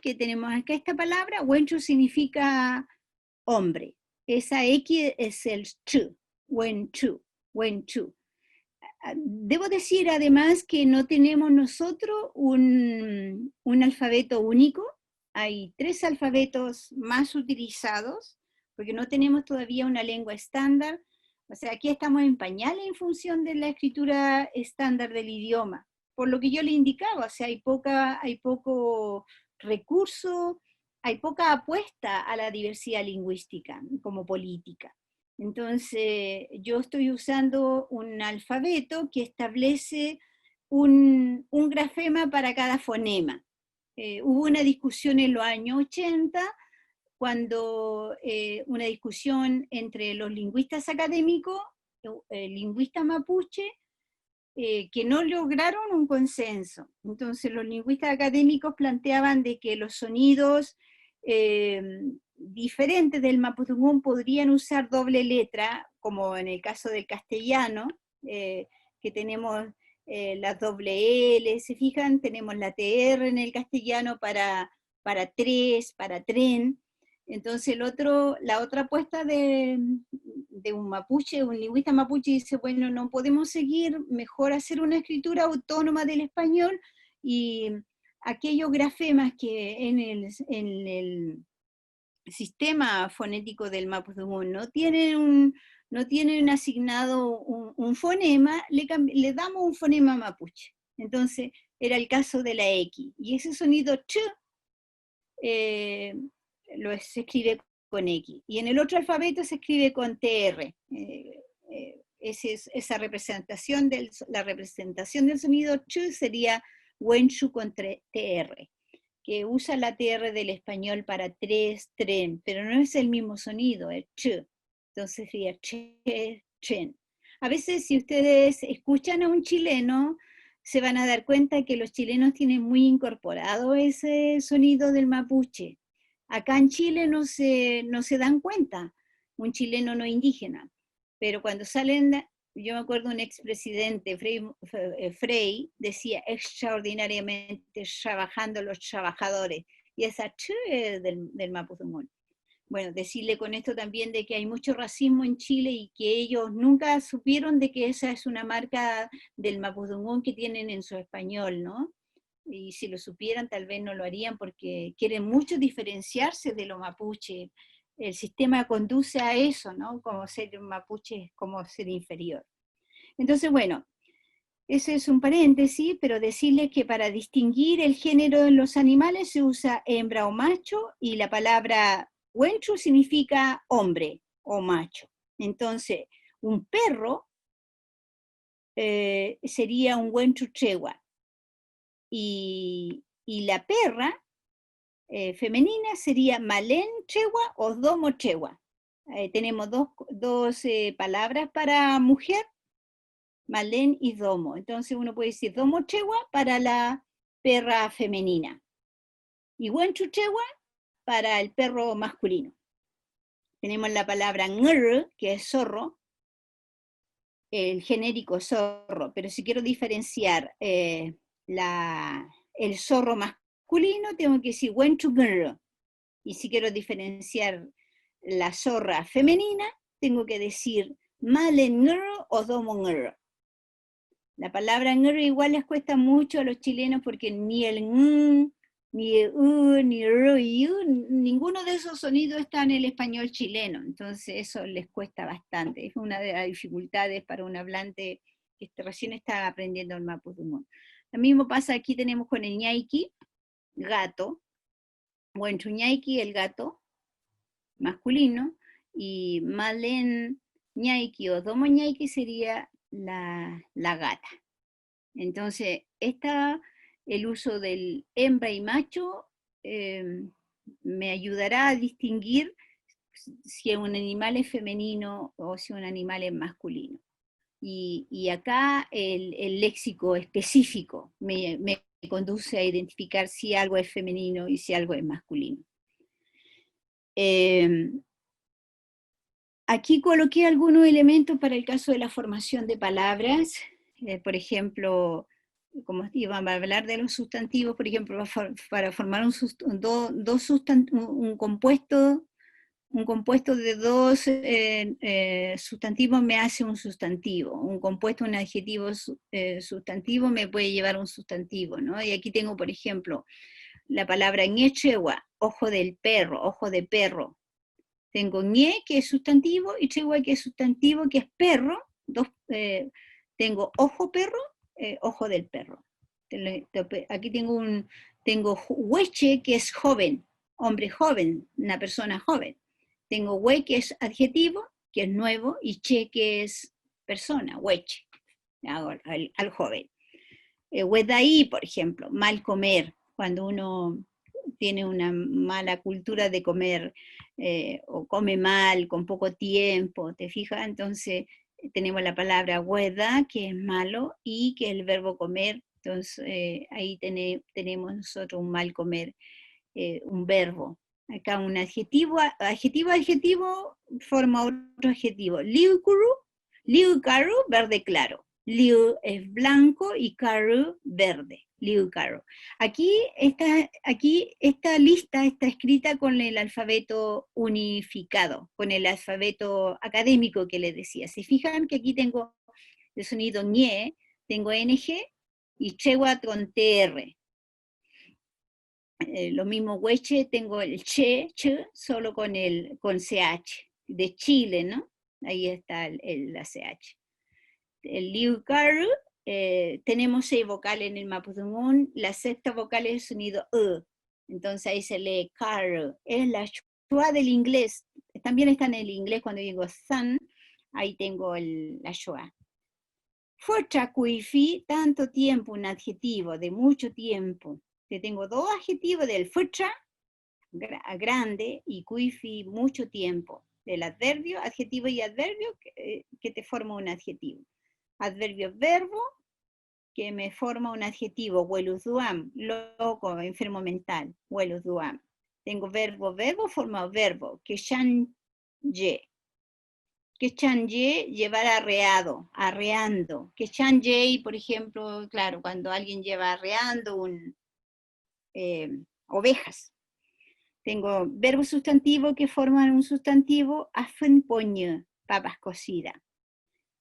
que tenemos acá esta palabra. Wenchu significa hombre. Esa X es el chu, wenchu. Debo decir además que no tenemos nosotros un alfabeto único. Hay 3 alfabetos más utilizados, porque no tenemos todavía una lengua estándar. O sea, aquí estamos en pañales en función de la escritura estándar del idioma. Por lo que yo le indicaba, o sea, hay poco recurso, hay poca apuesta a la diversidad lingüística como política. Entonces, yo estoy usando un alfabeto que establece un grafema para cada fonema. Hubo una discusión en los años 80, cuando una discusión entre los lingüistas académicos, lingüistas mapuche, que no lograron un consenso. Entonces los lingüistas académicos planteaban de que los sonidos diferentes del mapudungún podrían usar doble letra, como en el caso del castellano, que tenemos las doble L, ¿se fijan? Tenemos la TR en el castellano para tres, para tren. Entonces la otra apuesta de un mapuche, un lingüista mapuche, dice, bueno, no podemos seguir, mejor hacer una escritura autónoma del español, y aquellos grafemas que en el sistema fonético del mapudungún no tienen asignado un fonema, le damos un fonema mapuche. Entonces, era el caso de la X. Y ese sonido ch se escribe con X. Y en el otro alfabeto se escribe con TR. Esa representación la representación del sonido ch sería Wenchu con TR, que usa la TR del español para tres, tren, pero no es el mismo sonido, es ch. Entonces sería che, chen. A veces si ustedes escuchan a un chileno, se van a dar cuenta que los chilenos tienen muy incorporado ese sonido del mapuche. Acá en Chile no se dan cuenta, un chileno no indígena, pero cuando salen, yo me acuerdo un expresidente, Frei, decía extraordinariamente trabajando los trabajadores, y esa ch es del mapudungún. Bueno, decirle con esto también de que hay mucho racismo en Chile y que ellos nunca supieron de que esa es una marca del mapudungún que tienen en su español, ¿no? Y si lo supieran tal vez no lo harían porque quieren mucho diferenciarse de los mapuches. El sistema conduce a eso, ¿no? Como ser mapuche es como ser inferior. Entonces, bueno, ese es un paréntesis, pero decirles que para distinguir el género en los animales se usa hembra o macho, y la palabra wenchu significa hombre o macho. Entonces, un perro sería un wenchu chewa, y la perra femenina sería malén chewa o domo chewa. Tenemos dos palabras para mujer, malén y domo. Entonces uno puede decir domo chewa para la perra femenina y wenchu chewa para el perro masculino. Tenemos la palabra ngr, que es zorro, el genérico zorro, pero si quiero diferenciar el zorro masculino, tengo que decir wenchu ngr. Y si quiero diferenciar la zorra femenina, tengo que decir malen ngr o domo ngr. La palabra ngr igual les cuesta mucho a los chilenos porque ni el ng, ni el u, ni el r y u, ninguno de esos sonidos está en el español chileno, entonces eso les cuesta bastante. Es una de las dificultades para un hablante que recién está aprendiendo el mapudungún. Lo mismo pasa aquí, tenemos con el ñaiqui, gato, wenchu ñaiqui, el gato masculino, y malen ñaiqui o domo ñaiqui sería la gata. Entonces, el uso del hembra y macho me ayudará a distinguir si un animal es femenino o si un animal es masculino. Y acá el léxico específico me conduce a identificar si algo es femenino y si algo es masculino. Aquí coloqué algunos elementos para el caso de la formación de palabras. Por ejemplo, como íbamos a hablar de los sustantivos, por ejemplo, para formar un compuesto de dos sustantivos me hace un sustantivo. Un compuesto, un adjetivo sustantivo me puede llevar un sustantivo, ¿no? Y aquí tengo, por ejemplo, la palabra ñechewa, ojo del perro, ojo de perro. Tengo ñe, que es sustantivo, y chewa, que es sustantivo, que es perro. Tengo ojo perro, ojo del perro. Aquí tengo hueche, que es joven, hombre joven, una persona joven. Tengo hue, que es adjetivo, que es nuevo, y che, que es persona, hueche, al joven. Huedaí, por ejemplo, mal comer, cuando uno tiene una mala cultura de comer, o come mal, con poco tiempo, ¿te fijas? Entonces tenemos la palabra hueda, que es malo, y que es el verbo comer. Entonces ahí tenemos nosotros un mal comer, un verbo. Acá un adjetivo forma otro adjetivo. Liukaru, verde claro. Liu es blanco y Karu verde. Liu Karu. Aquí esta lista está escrita con el alfabeto unificado, con el alfabeto académico que les decía. Se fijan que aquí tengo el sonido ñe, tengo NG y Chewa con TR. Lo mismo Hueche, tengo el che, solo con CH, de Chile, ¿no? Ahí está la CH. El Liu Karu, tenemos 6 vocales en el Mapudungún, la sexta vocal es el sonido E, entonces ahí se lee Karu, es la schwa del inglés, también está en el inglés cuando digo sun, ahí tengo la schwa. Fuerza kuifi, tanto tiempo, un adjetivo de mucho tiempo. Te tengo 2 adjetivos del fuerza, grande, y kuifi, mucho tiempo. Del adverbio, adjetivo y adverbio, que te forma un adjetivo. Adverbio verbo, que me forma un adjetivo. Hueluzuam, loco, enfermo mental. Hueluzuam. Tengo verbo, forma verbo. Que shan ye. Que chanje, llevar arreado, arreando. Que chanje, por ejemplo, claro, cuando alguien lleva arreando ovejas. Tengo verbo sustantivo que forman un sustantivo, afen poñe, papas cocidas.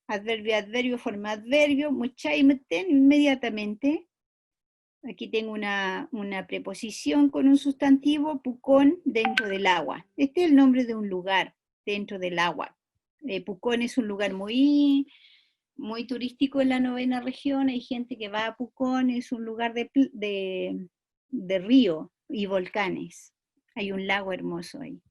Adverbio, forma adverbio, mucha y meten inmediatamente. Aquí tengo una preposición con un sustantivo, Pucón, dentro del agua. Este es el nombre de un lugar dentro del agua. Pucón es un lugar muy, muy turístico en la 9ª región, hay gente que va a Pucón, es un lugar de río y volcanes, hay un lago hermoso ahí.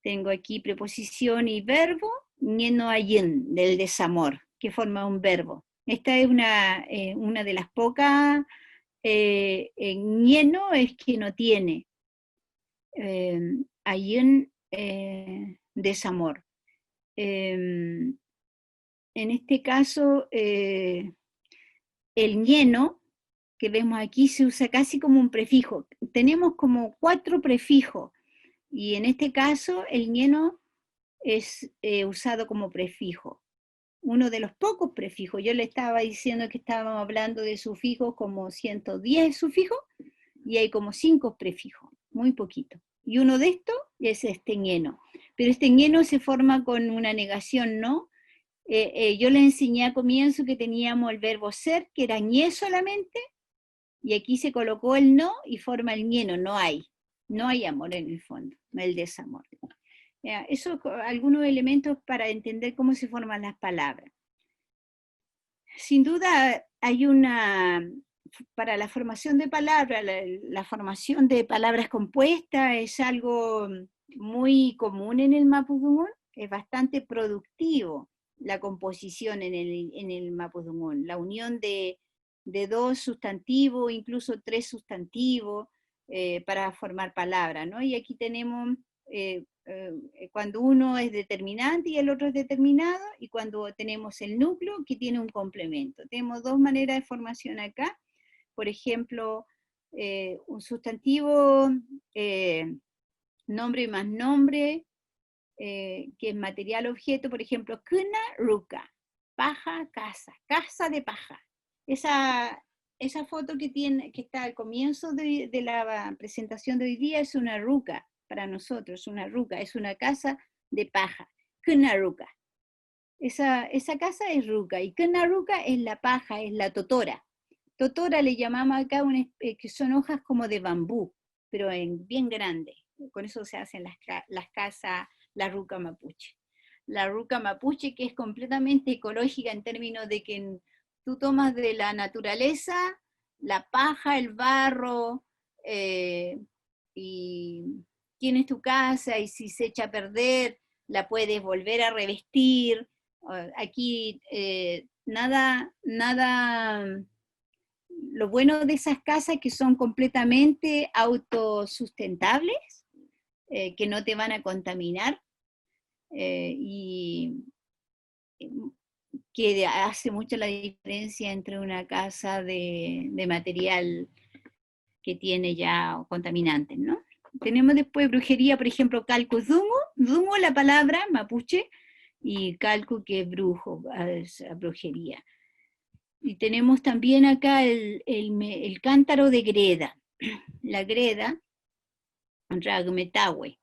Tengo aquí preposición y verbo, ñeno ayin, del desamor, que forma un verbo. Esta es una de las pocas, ñeno es que no tiene, ayin, desamor. En este caso, el ñeno, que vemos aquí, se usa casi como un prefijo. Tenemos como 4 prefijos, y en este caso el ñeno es usado como prefijo. Uno de los pocos prefijos. Yo le estaba diciendo que estábamos hablando de sufijos como 110 sufijos, y hay como 5 prefijos, muy poquito. Y uno de estos es este ñeno. Pero este ñeno se forma con una negación, ¿no? Yo le enseñé a comienzo que teníamos el verbo ser, que era ñe solamente, y aquí se colocó el no y forma el ñeno, no hay amor en el fondo, el desamor. Eso, algunos elementos para entender cómo se forman las palabras. Sin duda hay para la formación de palabras, la formación de palabras compuestas es algo muy común en el Mapudungún, es bastante productivo la composición en el Mapudungún, la unión de 2 sustantivos, incluso 3 sustantivos para formar palabras, ¿no? Y aquí tenemos cuando uno es determinante y el otro es determinado, y cuando tenemos el núcleo que tiene un complemento. Tenemos 2 maneras de formación acá. Por ejemplo, un sustantivo, nombre más nombre, que es material objeto, por ejemplo, kuna ruka, paja, casa de paja. Esa foto que está al comienzo de la presentación de hoy día es una ruka para nosotros, una ruka, es una casa de paja, kuna ruka. Esa casa es ruka, y kuna ruka es la paja, es la totora. Totora le llamamos acá, que son hojas como de bambú, pero bien grandes. Con eso se hacen las casas, la ruca mapuche. La ruca mapuche, que es completamente ecológica en términos de que tú tomas de la naturaleza la paja, el barro, y tienes tu casa, y si se echa a perder, la puedes volver a revestir. Aquí nada, lo bueno de esas casas es que son completamente autosustentables, que no te van a contaminar, y que hace mucho la diferencia entre una casa de material que tiene ya contaminantes, ¿no? Tenemos después brujería, por ejemplo, calco dungo la palabra mapuche, y calco que es brujo, es brujería. Y tenemos también acá el cántaro de greda. La greda, rag metawe.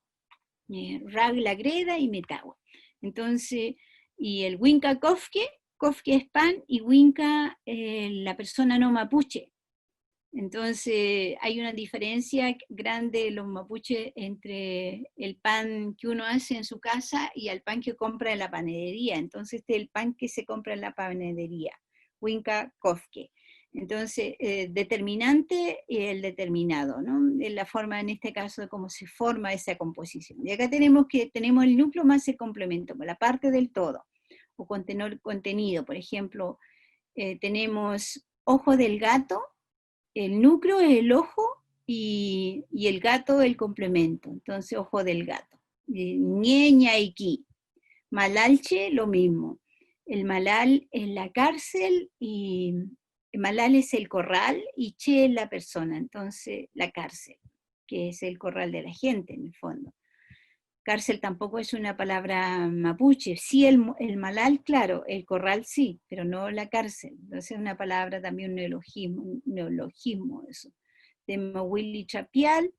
Rag la greda y metawe. Entonces, y el winca kofke, kofke es pan, y winca la persona no mapuche. Entonces hay una diferencia grande de los mapuches entre el pan que uno hace en su casa y el pan que compra en la panadería. Entonces este es el pan que se compra en la panadería, winca kofke. Entonces, determinante y el determinado, ¿no? Es la forma, en este caso, de cómo se forma esa composición. Y acá tenemos el núcleo más el complemento, la parte del todo, o contenido. Por ejemplo, tenemos ojo del gato, el núcleo es el ojo y el gato el complemento. Entonces, ojo del gato. Ñeña y ki. Malalche, lo mismo. El malal es la cárcel y el malal es el corral y che es la persona. Entonces, la cárcel, que es el corral de la gente en el fondo. Cárcel tampoco es una palabra mapuche. Sí, el malal, claro, el corral sí, pero no la cárcel. Entonces es una palabra también, un neologismo eso. Tenemos Willy Chapial,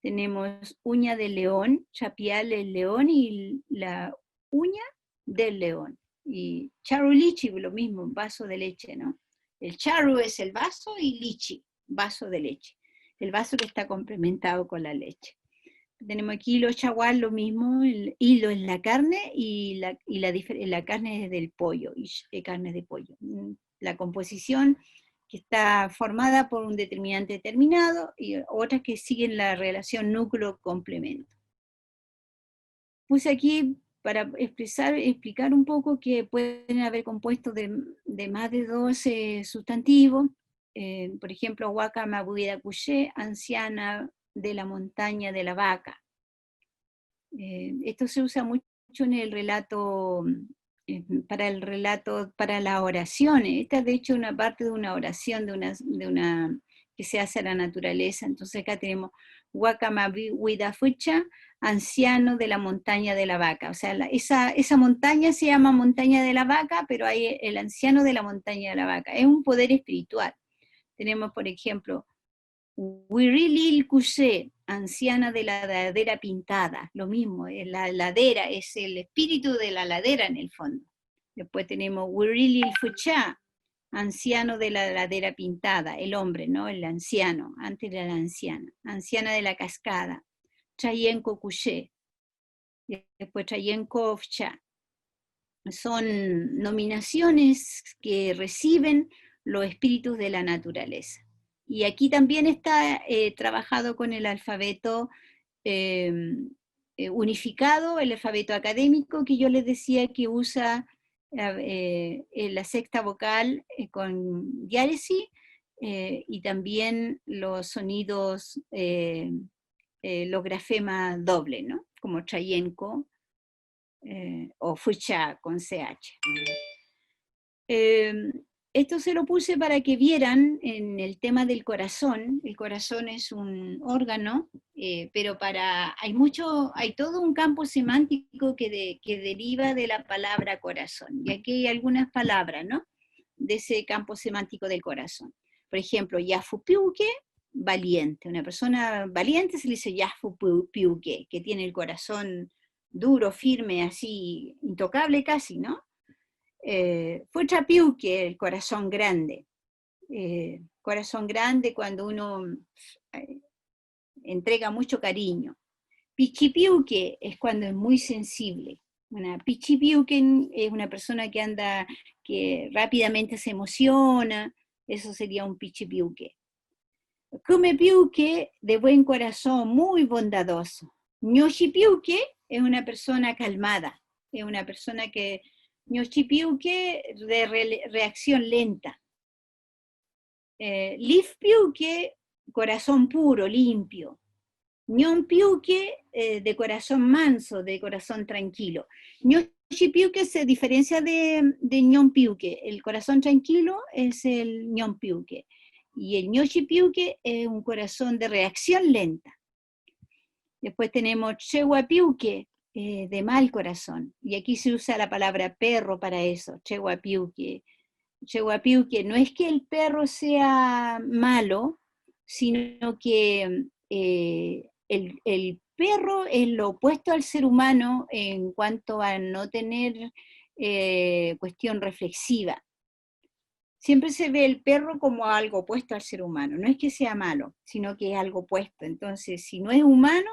tenemos uña de león, Chapial el león y la uña del león. Y charu lichi, lo mismo, vaso de leche, ¿no? El charu es el vaso y lichi, vaso de leche. El vaso que está complementado con la leche. Tenemos aquí hilo chagual, lo mismo, el hilo es la carne y la carne es del pollo, y carne de pollo. La composición que está formada por un determinante determinado y otras que siguen la relación núcleo-complemento. Puse aquí para explicar un poco que pueden haber compuestos de más de 12 sustantivos, por ejemplo, Waka Mabuida Cuché, anciana de la montaña de la vaca. Esto se usa mucho en el relato, para las oraciones. Esta es de hecho una parte de una oración que se hace a la naturaleza. Entonces acá tenemos Wakamabi Huidafucha, anciano de la montaña de la vaca. O sea, esa montaña se llama montaña de la vaca, pero hay el anciano de la montaña de la vaca. Es un poder espiritual. Tenemos, por ejemplo, Wirilil Kushe, anciana de la ladera pintada, lo mismo, la ladera, es el espíritu de la ladera en el fondo. Después tenemos Wirilil Fucha, anciano de la ladera pintada, el hombre, ¿no? El anciano, antes era la anciana, anciana de la cascada, Chayenko Kushe, después Chayenko Ofcha. Son nominaciones que reciben los espíritus de la naturaleza. Y aquí también está trabajado con el alfabeto unificado, el alfabeto académico, que yo les decía que usa la sexta vocal con diáresis, y también los sonidos, los grafemas dobles, ¿no? Como Chayenko, o Fucha con CH. Esto se lo puse para que vieran en el tema del corazón. El corazón es un órgano, pero hay todo un campo semántico que deriva de la palabra corazón. Y aquí hay algunas palabras, ¿no? De ese campo semántico del corazón. Por ejemplo, Yafupiuke, valiente. Una persona valiente se le dice Yafupiuke, que tiene el corazón duro, firme, así, intocable casi, ¿no? Fue Chapiuque, el corazón grande. Corazón grande cuando uno entrega mucho cariño. Pichipiuque es cuando es muy sensible. Pichipiuque es una persona que rápidamente se emociona, eso sería un pichipiuque. Kumepiuque, de buen corazón, muy bondadoso. Ñoshipiuque es una persona calmada, es una persona que Ñoshipiuque de reacción lenta. Lifpiuque, corazón puro, limpio. Ñonpiuque, de corazón manso, de corazón tranquilo. Ñoshipiuque se diferencia de Ñonpiuque. El corazón tranquilo es el Ñonpiuque. Y el Ñoshipiuque es un corazón de reacción lenta. Después tenemos Chehuapiuque, de mal corazón. Y aquí se usa la palabra perro para eso, Chehuapiuque. Chehuapiuque, no es que el perro sea malo, sino que el perro es lo opuesto al ser humano en cuanto a no tener cuestión reflexiva. Siempre se ve el perro como algo opuesto al ser humano. No es que sea malo, sino que es algo opuesto. Entonces, si no es humano,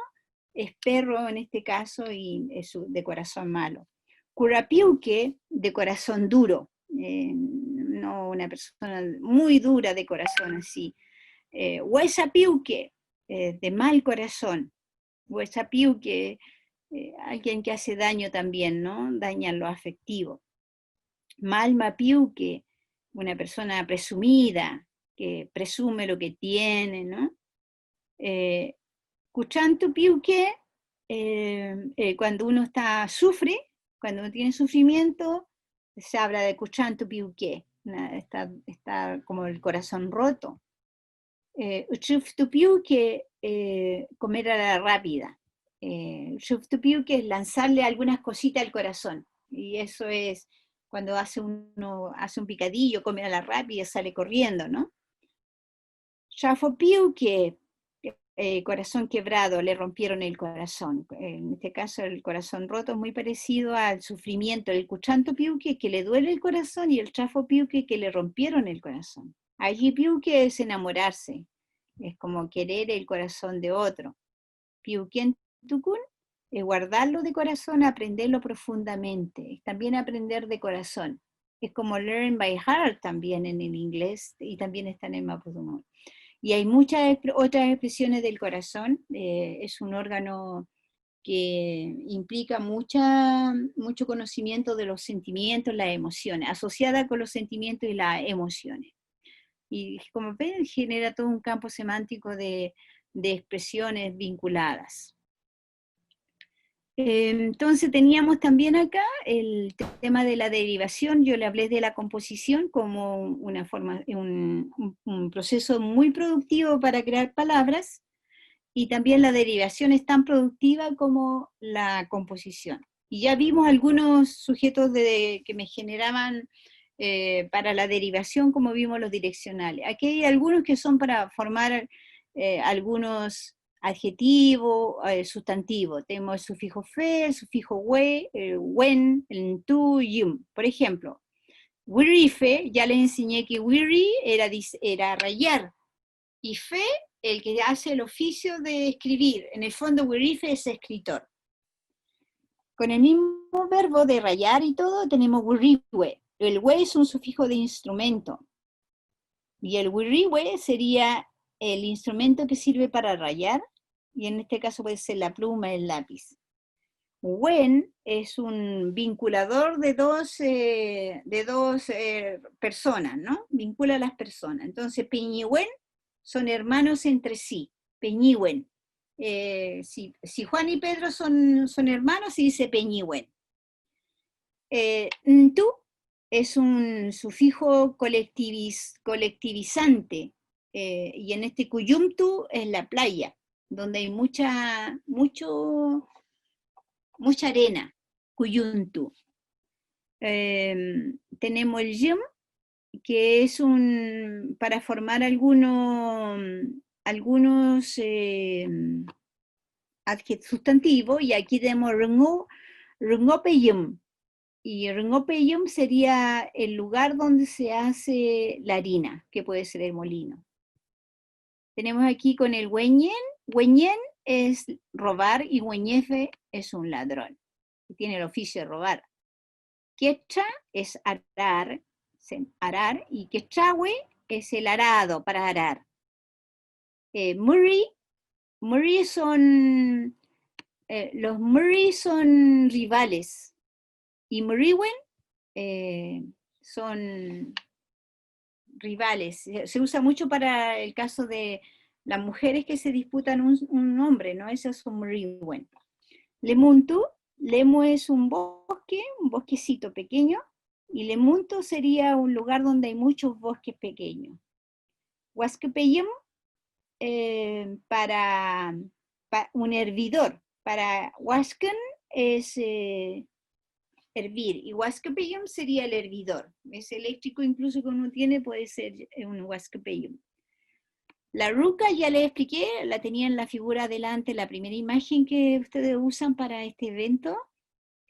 es perro en este caso y es de corazón malo. Curapiuque, de corazón duro. No una persona muy dura de corazón así. Huesapiuque, de mal corazón. Huesapiuque, alguien que hace daño también, ¿no? Daña lo afectivo. Malmapiuque, una persona presumida, que presume lo que tiene, ¿no? Cuchantupiuque, cuando uno sufre, cuando uno tiene sufrimiento, se habla de Cuchantupiuque, está como el corazón roto. Uchuftupiuque, comer a la rápida. Uchuftupiuque es lanzarle algunas cositas al corazón, y eso es cuando uno hace un picadillo, come a la rápida, sale corriendo, ¿no? Chafopiuque, corazón quebrado, le rompieron el corazón. En este caso el corazón roto es muy parecido al sufrimiento del Cuchantupiuque, que le duele el corazón, y el Chafopiuque, que le rompieron el corazón. Ayipiuque es enamorarse, es como querer el corazón de otro. Piuquien Tukun es guardarlo de corazón, aprenderlo profundamente, es también aprender de corazón. Es como learn by heart también en el inglés, y también está en el Mapudungun. Y hay muchas otras expresiones del corazón. Es un órgano que implica mucho conocimiento de los sentimientos, las emociones, asociada con los sentimientos y las emociones. Y como ven, genera todo un campo semántico de expresiones vinculadas. Entonces teníamos también acá el tema de la derivación. Yo le hablé de la composición como una forma, un proceso muy productivo para crear palabras, y también la derivación es tan productiva como la composición. Y ya vimos algunos sujetos que me generaban para la derivación, como vimos los direccionales. Aquí hay algunos que son para formar algunos adjetivos, sustantivos. Tenemos el sufijo fe, el sufijo we, el wen, el tu, yum. Por ejemplo, wirife, ya les enseñé que wiri era rayar, y fe, el que hace el oficio de escribir. En el fondo, wirife es escritor. Con el mismo verbo de rayar y todo, tenemos wiriwe. El we es un sufijo de instrumento, y el wiriwe sería el instrumento que sirve para rayar, y en este caso puede ser la pluma, el lápiz. Wen es un vinculador de dos personas, ¿no? Vincula a las personas. Entonces, Peñiwen son hermanos entre sí, Peñiwen. Si Juan y Pedro son hermanos, se dice Peñiwen. Ntu es un sufijo colectivizante, y en este Cuyumtu es la playa, donde hay mucha arena, Cuyumtu. Tenemos el yum, que es para formar algunos adjetivos sustantivos, y aquí tenemos rungopeyum. Y rungopeyum sería el lugar donde se hace la harina, que puede ser el molino. Tenemos aquí con el hueñen. Hueñen es robar, y hueñefe es un ladrón, que tiene el oficio de robar. Quecha es arar, y quechahue es el arado para arar. Muri son, los muri son rivales, y muriwen son rivales. Se usa mucho para el caso de las mujeres que se disputan un hombre, ¿no? Esos son muriwen. Lemuntu, lemu es un bosquecito pequeño, y lemuntu sería un lugar donde hay muchos bosques pequeños. Huasquepeyem, para un hervidor. Para Huascan es hervir, y huascapellum sería el hervidor. Ese eléctrico incluso que uno tiene puede ser un huascapellum. La ruca ya les expliqué, la tenía en la figura delante, la primera imagen que ustedes usan para este evento,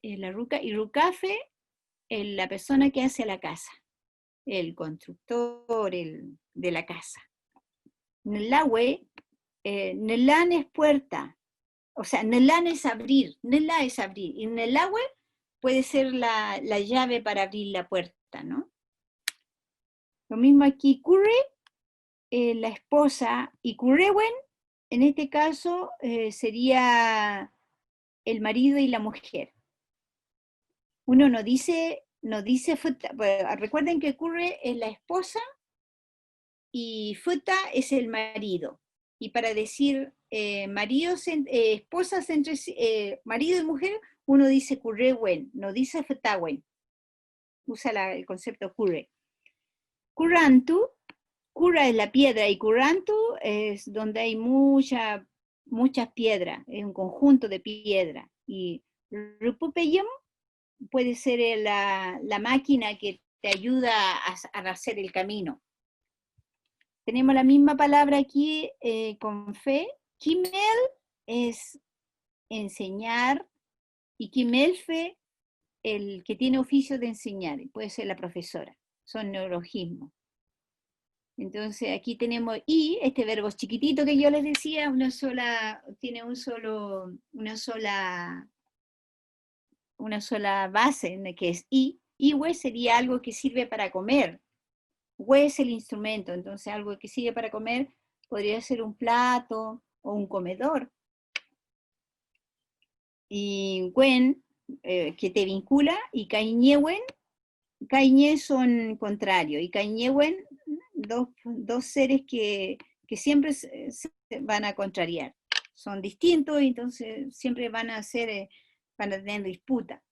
la ruca, y rucafe, la persona que hace la casa, el constructor de la casa. Nelawe, Nelan es puerta, o sea, Nelan es abrir, Nela es abrir, y Nelawe puede ser la llave para abrir la puerta, ¿no? Lo mismo aquí, Curre, la esposa, y Currewen, en este caso, sería el marido y la mujer. Uno no dice, recuerden que Curre es la esposa y Futa es el marido. Y para decir esposas entre marido y mujer, uno dice Currewen, no dice Futawen. Usa el concepto Curre. Currantu, Curra es la piedra y Currantu es donde hay muchas piedras, es un conjunto de piedra. Y Rupupeyum puede ser la máquina que te ayuda a hacer el camino. Tenemos la misma palabra aquí con fe. Kimel es enseñar y Kimelfe el que tiene oficio de enseñar, puede ser la profesora. Son neologismos. Entonces aquí tenemos y, este verbo chiquitito que yo les decía, tiene una sola base, que es y. Iwe sería algo que sirve para comer. We es el instrumento, entonces algo que sirve para comer podría ser un plato o un comedor. Y wen, que te vincula, y kaiñewen, kaiñe son contrarios, y kaiñewen, dos seres que siempre se van a contrariar. Son distintos, entonces siempre van a tener disputa.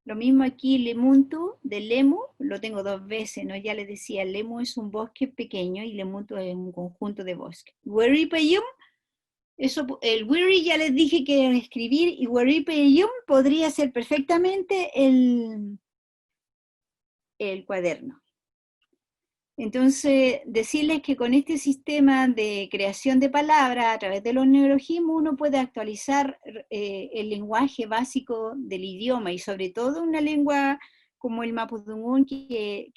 Lo mismo aquí, Lemuntu, de Lemu, lo tengo dos veces, ¿no? Ya les decía, Lemu es un bosque pequeño y Lemuntu es un conjunto de bosques. Weripeyum, el Wiri ya les dije que era escribir, y Weripeyum podría ser perfectamente el cuaderno. Entonces, decirles que con este sistema de creación de palabras a través de los neologismos uno puede actualizar el lenguaje básico del idioma, y sobre todo una lengua como el mapudungún que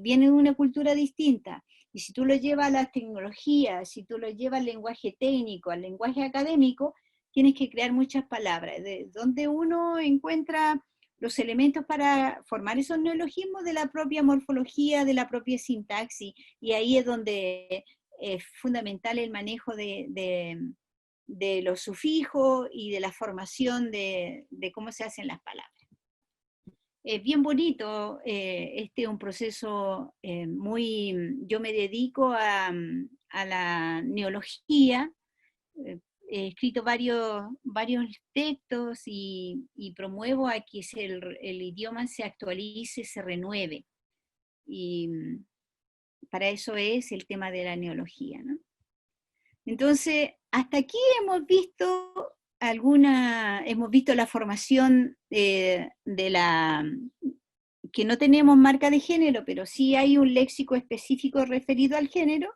viene de una cultura distinta. Y si tú lo llevas a las tecnologías, si tú lo llevas al lenguaje técnico, al lenguaje académico, tienes que crear muchas palabras, de donde uno encuentra los elementos para formar esos neologismos de la propia morfología, de la propia sintaxis, y ahí es donde es fundamental el manejo de los sufijos y de la formación de cómo se hacen las palabras. Es bien bonito, este es un proceso yo me dedico a la neología, he escrito varios textos y promuevo a que el idioma se actualice, se renueve. Y para eso es el tema de la neología, ¿no? Entonces, hasta aquí hemos visto la formación que no tenemos marca de género, pero sí hay un léxico específico referido al género.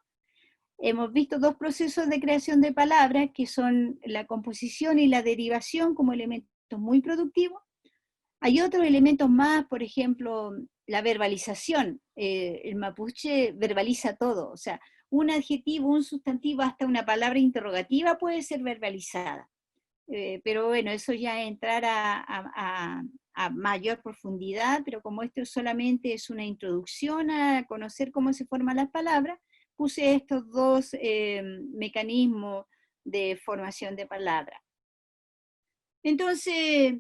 Hemos visto dos procesos de creación de palabras, que son la composición y la derivación como elementos muy productivos. Hay otros elementos más, por ejemplo, la verbalización. El mapuche verbaliza todo, o sea, un adjetivo, un sustantivo, hasta una palabra interrogativa puede ser verbalizada. Pero bueno, eso ya es entrar a mayor profundidad, pero como esto solamente es una introducción a conocer cómo se forman las palabras, puse estos dos mecanismos de formación de palabras. Entonces,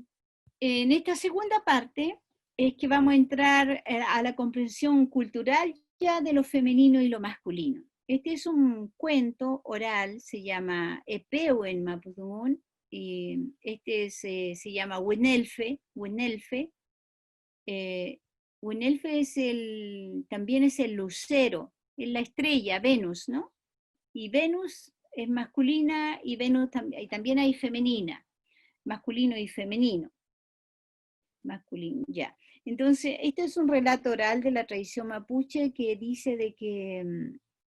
en esta segunda parte es que vamos a entrar a la comprensión cultural ya de lo femenino y lo masculino. Este es un cuento oral, se llama Epeo en mapudungún, y este se llama Winelfe. Winelfe también es el lucero, es la estrella, Venus, ¿no? Y Venus es masculina y también hay femenina, masculino y femenino. masculino, ya. Entonces, este es un relato oral de la tradición mapuche que dice de que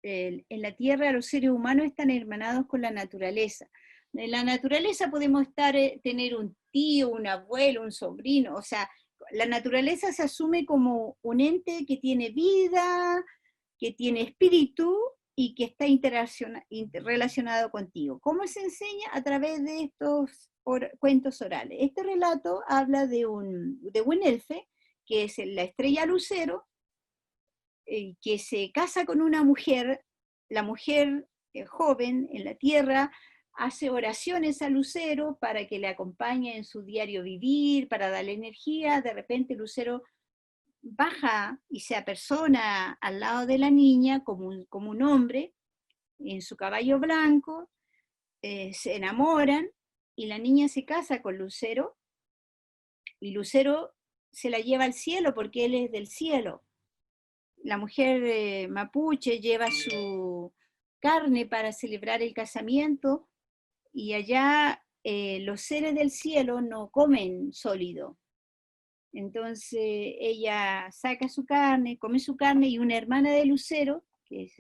en la tierra los seres humanos están hermanados con la naturaleza. En la naturaleza podemos tener un tío, un abuelo, un sobrino, o sea, la naturaleza se asume como un ente que tiene vida, que tiene espíritu y que está relacionado contigo. ¿Cómo se enseña? A través de estos cuentos orales. Este relato habla de un elfe, que es la estrella Lucero, que se casa con una mujer, la mujer joven en la tierra, hace oraciones a Lucero para que le acompañe en su diario vivir, para darle energía. De repente Lucero baja y se apersona al lado de la niña como un hombre en su caballo blanco, se enamoran y la niña se casa con Lucero y Lucero se la lleva al cielo porque él es del cielo. La mujer mapuche lleva su carne para celebrar el casamiento y allá los seres del cielo no comen sólido. Entonces ella saca su carne, come su carne y una hermana de Lucero, que es,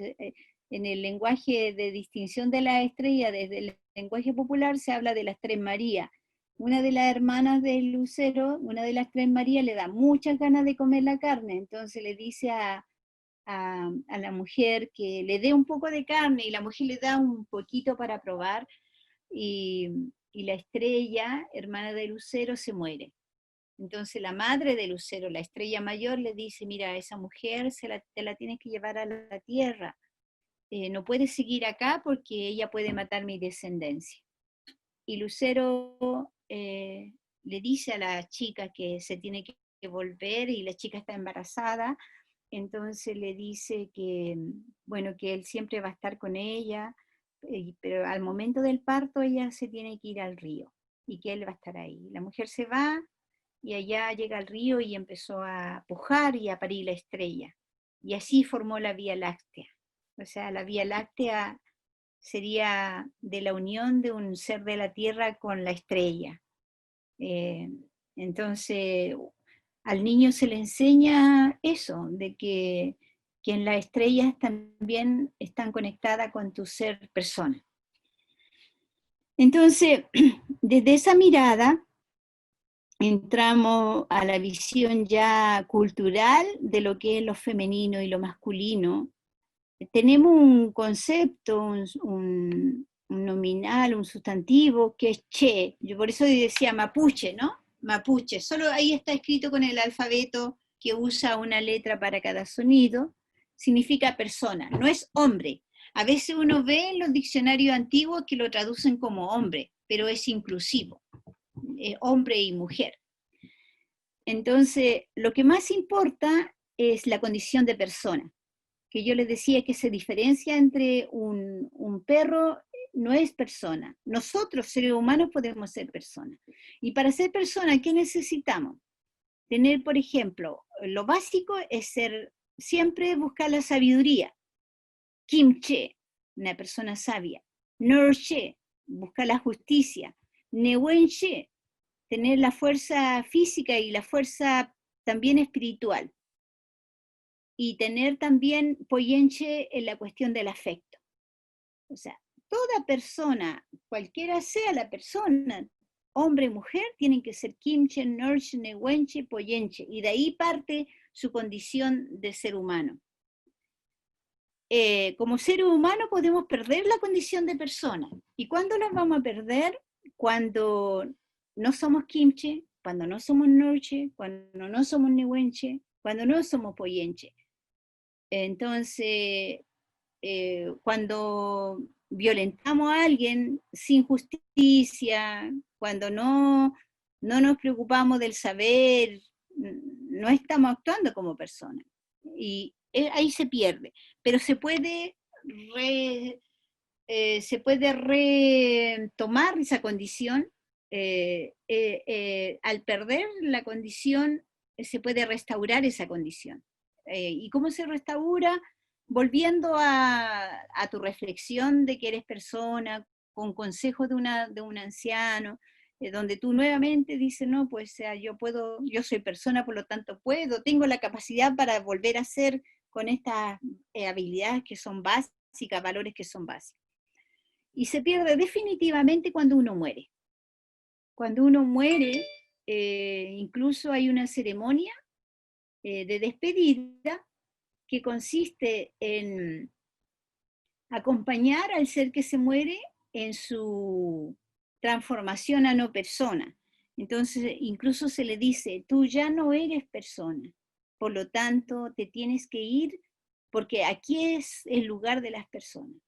en el lenguaje de distinción de la estrella, desde el lenguaje popular se habla de las tres Marías. Una de las hermanas de Lucero, una de las tres Marías, le da muchas ganas de comer la carne, entonces le dice a la mujer que le dé un poco de carne y la mujer le da un poquito para probar y la estrella, hermana de Lucero, se muere. Entonces la madre de Lucero, la estrella mayor, le dice, mira, esa mujer te la tienes que llevar a la tierra, no puedes seguir acá porque ella puede matar mi descendencia. Y Lucero le dice a la chica que se tiene que volver y la chica está embarazada, entonces le dice que, bueno, que él siempre va a estar con ella, pero al momento del parto ella se tiene que ir al río y que él va a estar ahí. La mujer se va y allá llega al río y empezó a pujar y a parir la estrella. Y así formó la Vía Láctea. O sea, la Vía Láctea sería de la unión de un ser de la Tierra con la estrella. Entonces, al niño se le enseña eso, de que en las estrellas también están conectadas con tu ser persona. Entonces, desde esa mirada, entramos a la visión ya cultural de lo que es lo femenino y lo masculino. Tenemos un concepto, un nominal, un sustantivo, que es che. Yo por eso decía mapuche, ¿no? Mapuche. Solo ahí está escrito con el alfabeto que usa una letra para cada sonido. Significa persona, no es hombre. A veces uno ve en los diccionarios antiguos que lo traducen como hombre, pero es inclusivo. Hombre y mujer. Entonces, lo que más importa es la condición de persona, que yo les decía que se diferencia entre un perro, no es persona. Nosotros, seres humanos, podemos ser personas. Y para ser persona, ¿qué necesitamos? Tener, por ejemplo, lo básico es siempre buscar la sabiduría. Kimche, una persona sabia. Norche, buscar la justicia. Newenche, tener la fuerza física y la fuerza también espiritual. Y tener también poyenche en la cuestión del afecto. O sea, toda persona, cualquiera sea la persona, hombre o mujer, tienen que ser kimche, norche, newenche, poyenche. Y de ahí parte su condición de ser humano. Como ser humano podemos perder la condición de persona. ¿Y cuándo la vamos a perder? Cuando no somos kimche, cuando no somos norche, cuando no somos newenche, cuando no somos poyenche. Entonces, cuando violentamos a alguien sin justicia, cuando no nos preocupamos del saber, no estamos actuando como personas. Y ahí se pierde. Pero se puede retomar esa condición. Al perder la condición, se puede restaurar esa condición. ¿Y cómo se restaura? Volviendo a tu reflexión de que eres persona, con consejos de un anciano, donde tú nuevamente dices, no, pues yo puedo, yo soy persona, por lo tanto puedo, tengo la capacidad para volver a ser con estas habilidades que son básicas, valores que son básicos. Y se pierde definitivamente cuando uno muere. Cuando uno muere, incluso hay una ceremonia de despedida que consiste en acompañar al ser que se muere en su transformación a no persona. Entonces, incluso se le dice, tú ya no eres persona, por lo tanto, te tienes que ir porque aquí es el lugar de las personas.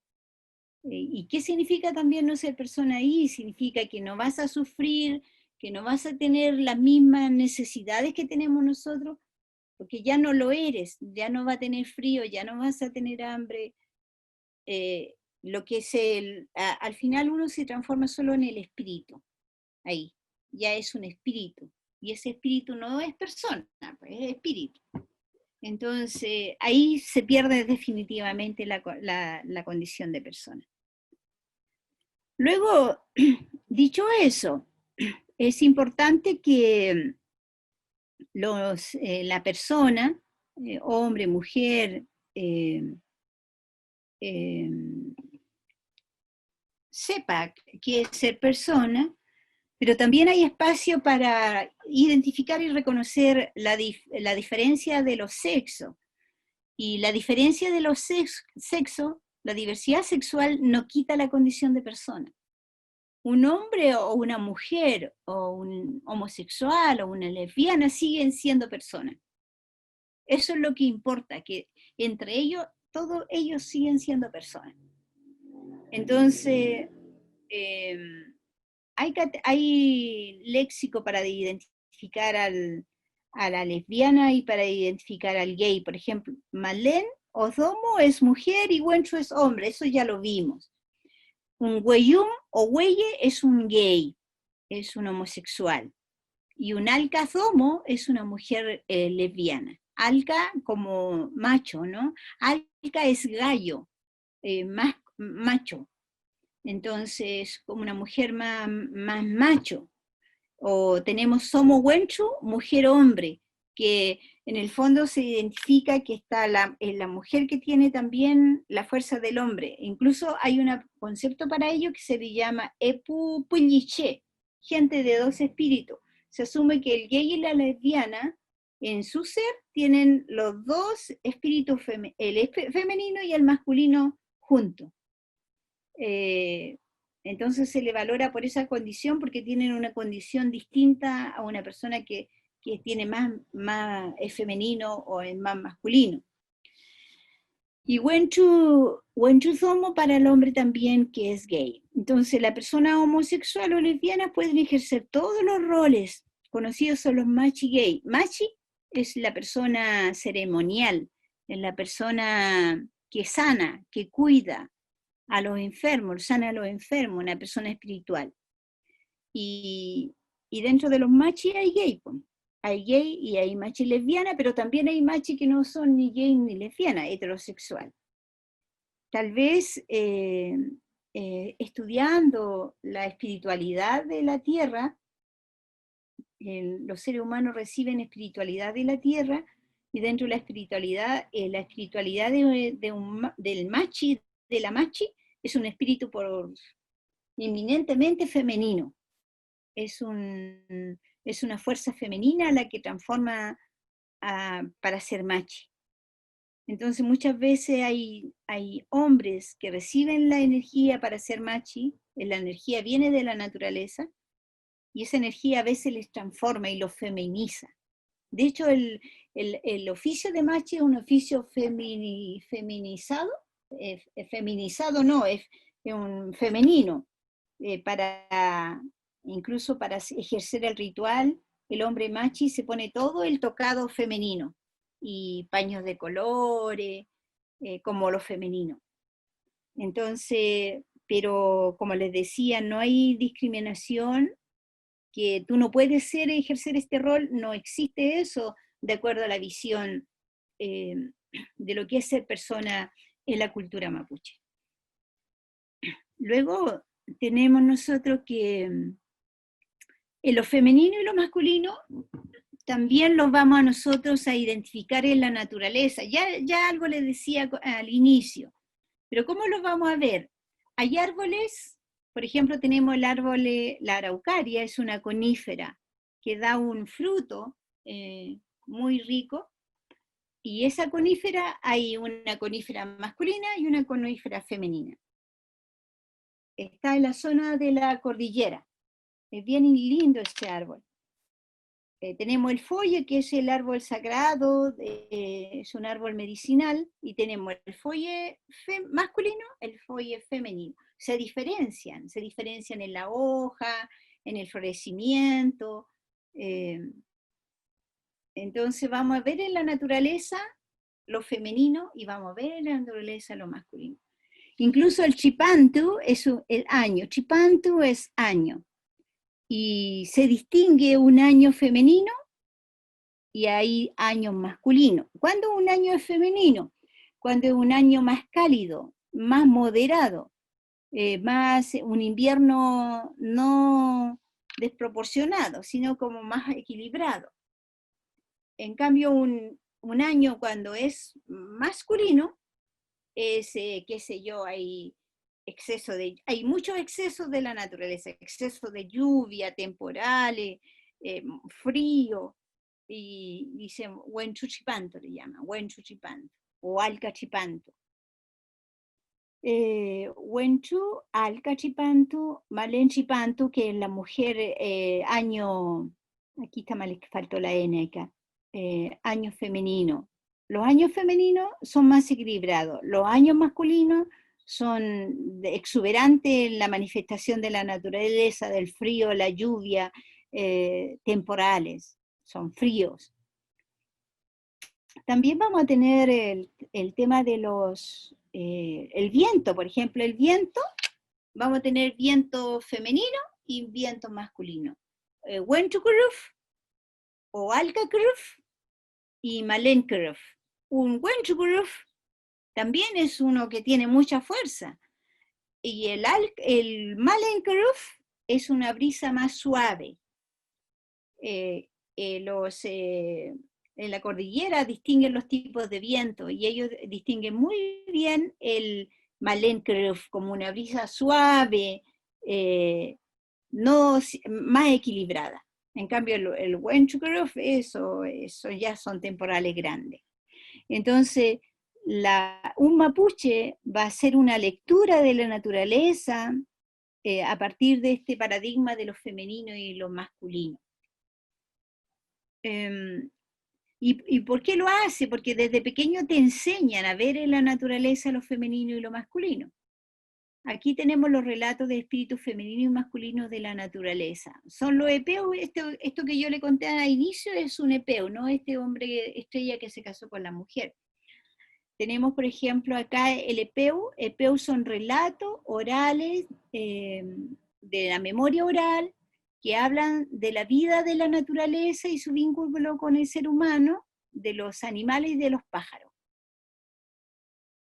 ¿Y qué significa también no ser persona ahí? Significa que no vas a sufrir, que no vas a tener las mismas necesidades que tenemos nosotros, porque ya no lo eres, ya no va a tener frío, ya no vas a tener hambre. Lo que es al final uno se transforma solo en el espíritu, ahí, ya es un espíritu, y ese espíritu no es persona, pues es espíritu. Entonces ahí se pierde definitivamente la condición de persona. Luego, dicho eso, es importante que la persona, hombre, mujer, sepa qué es ser persona, pero también hay espacio para identificar y reconocer la diferencia de los sexos. Y la diferencia de los sexos, la diversidad sexual no quita la condición de persona. Un hombre o una mujer o un homosexual o una lesbiana siguen siendo personas. Eso es lo que importa, que entre ellos, todos ellos siguen siendo personas. Entonces, hay léxico para identificar a la lesbiana y para identificar al gay. Por ejemplo, Malén o Domo es mujer y Wenchu es hombre, eso ya lo vimos. Un Weyum o Weye es un gay, es un homosexual. Y un Alca Domo es una mujer lesbiana. Alca como macho, ¿no? Alca es gallo, macho. Entonces, como una mujer más macho. O tenemos Somo Wenchu, mujer-hombre, que en el fondo se identifica que está la mujer que tiene también la fuerza del hombre. Incluso hay un concepto para ello que se le llama Epu Pulliche, gente de dos espíritus. Se asume que el gay y la lesbiana en su ser tienen los dos espíritus, el femenino y el masculino juntos. Entonces se le valora por esa condición porque tienen una condición distinta a una persona que tiene más es femenino o es más masculino. Y Wenchu Zomo para el hombre también que es gay. Entonces la persona homosexual o lesbiana pueden ejercer todos los roles conocidos son los machi gay. Machi es la persona ceremonial, es la persona que sana, que cuida a los enfermos, sana a los enfermos, una persona espiritual. Y dentro de los machis hay gay, pues. Hay gay y hay machi lesbiana, pero también hay machi que no son ni gay ni lesbiana, heterosexual. Tal vez estudiando la espiritualidad de la tierra, los seres humanos reciben espiritualidad de la tierra, y dentro de la espiritualidad del machi, de la machi, es un espíritu eminentemente femenino. Es una fuerza femenina la que transforma para ser machi. Entonces muchas veces hay hombres que reciben la energía para ser machi, la energía viene de la naturaleza, y esa energía a veces les transforma y los feminiza. De hecho, el oficio de machi es un oficio feminizado, feminizado no, es un femenino, incluso para ejercer el ritual, el hombre machi se pone todo el tocado femenino, y paños de colores, como lo femenino. Entonces, pero como les decía, no hay discriminación, que tú no puedes ejercer este rol, no existe eso de acuerdo a la visión de lo que es ser persona en la cultura mapuche. Luego tenemos nosotros que En lo femenino y lo masculino también los vamos a nosotros a identificar en la naturaleza. Ya algo les decía al inicio, pero ¿cómo los vamos a ver? Hay árboles, por ejemplo, tenemos el árbol, la araucaria, es una conífera que da un fruto muy rico, y esa conífera, hay una conífera masculina y una conífera femenina. Está en la zona de la cordillera. Es bien lindo este árbol. Tenemos el folle, que es el árbol sagrado, es un árbol medicinal, y tenemos el folle masculino, el folle femenino. Se diferencian en la hoja, en el florecimiento. Entonces vamos a ver en la naturaleza lo femenino y vamos a ver en la naturaleza lo masculino. Incluso el chipantu es el año. Chipantu es año. Y se distingue un año femenino y hay años masculinos. ¿Cuándo un año es femenino? Cuando es un año más cálido, más moderado, más un invierno no desproporcionado, sino como más equilibrado. En cambio, un año cuando es masculino, es, qué sé yo, hay muchos excesos de la naturaleza, exceso de lluvia, temporales, frío, y dicen Huenchuchipanto le llaman, Huenchuchipanto, o Alcachipanto. Huenchu, Alcachipanto, Malenchipanto, que es la mujer año, aquí está mal, faltó la N acá, año femenino. Los años femeninos son más equilibrados, los años masculinos son exuberantes en la manifestación de la naturaleza, del frío, la lluvia, temporales, son fríos. También vamos a tener el tema de el viento, por ejemplo, el viento, vamos a tener viento femenino y viento masculino. Wenchukuruf o Alcakuruf y Malenkuruf. Un Wenchukuruf también es uno que tiene mucha fuerza, y el Malenkuruf es una brisa más suave. En la cordillera distinguen los tipos de viento, y ellos distinguen muy bien el Malenkuruf como una brisa suave, más equilibrada. En cambio, el Wenchukuruf, eso ya son temporales grandes. Entonces, un mapuche va a hacer una lectura de la naturaleza a partir de este paradigma de lo femenino y lo masculino. ¿Y por qué lo hace? Porque desde pequeño te enseñan a ver en la naturaleza lo femenino y lo masculino. Aquí tenemos los relatos de espíritus femeninos y masculinos de la naturaleza. Son los epeos, esto que yo le conté al inicio es un epeo, no este hombre estrella que se casó con la mujer. Tenemos, por ejemplo, acá el epeu. Epeu son relatos orales de la memoria oral que hablan de la vida de la naturaleza y su vínculo con el ser humano, de los animales y de los pájaros.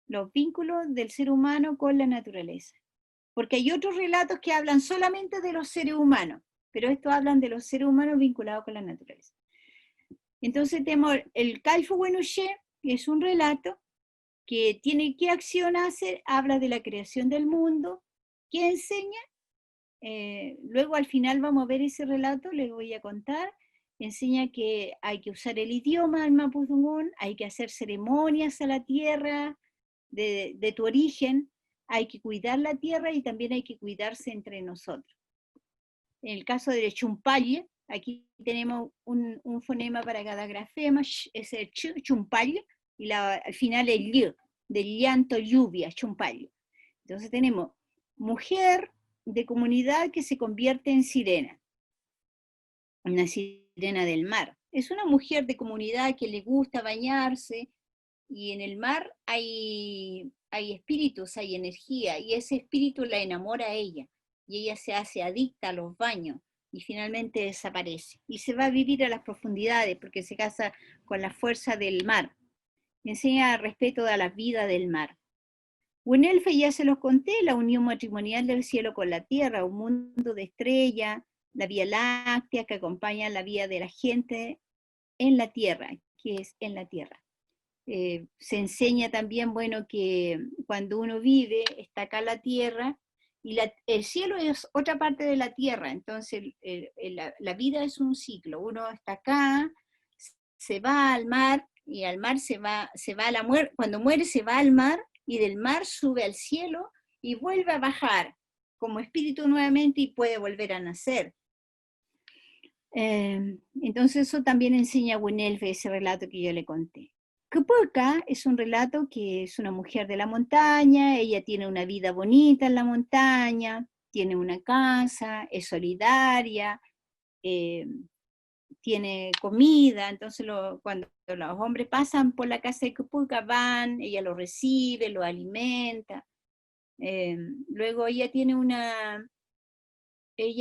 Los vínculos del ser humano con la naturaleza. Porque hay otros relatos que hablan solamente de los seres humanos, pero estos hablan de los seres humanos vinculados con la naturaleza. Entonces tenemos el Calfo Wenuché, que es un relato que tiene qué acción hace, habla de la creación del mundo, qué enseña. Luego al final vamos a ver ese relato, les voy a contar. Enseña que hay que usar el idioma del mapudungún, hay que hacer ceremonias a la tierra de tu origen, hay que cuidar la tierra y también hay que cuidarse entre nosotros. En el caso del chumpalle, aquí tenemos un fonema para cada grafema, es el chumpalle, y al final el ll, del llanto, lluvia, chumpalle. Entonces tenemos mujer de comunidad que se convierte en sirena, una sirena del mar. Es una mujer de comunidad que le gusta bañarse, y en el mar hay espíritus, hay energía, y ese espíritu la enamora a ella, y ella se hace adicta a los baños, y finalmente desaparece, y se va a vivir a las profundidades, porque se casa con la fuerza del mar. Enseña respeto a la vida del mar. Wenelfe ya se los conté, la unión matrimonial del cielo con la tierra, un mundo de estrellas, la Vía Láctea, que acompaña la vida de la gente en la Tierra, que es en la Tierra. Se enseña también, bueno, que cuando uno vive, está acá en la Tierra, y el cielo es otra parte de la Tierra, entonces la vida es un ciclo. Uno está acá, se va al mar, y al mar se va a la muerte, cuando muere se va al mar, y del mar sube al cielo, y vuelve a bajar como espíritu nuevamente, y puede volver a nacer. Entonces eso también enseña Winelfe, ese relato que yo le conté. Kupurkka es un relato que es una mujer de la montaña, ella tiene una vida bonita en la montaña, tiene una casa, es solidaria, tiene comida, entonces cuando los hombres pasan por la casa de Kupurkka van, ella lo recibe, lo alimenta. Luego ella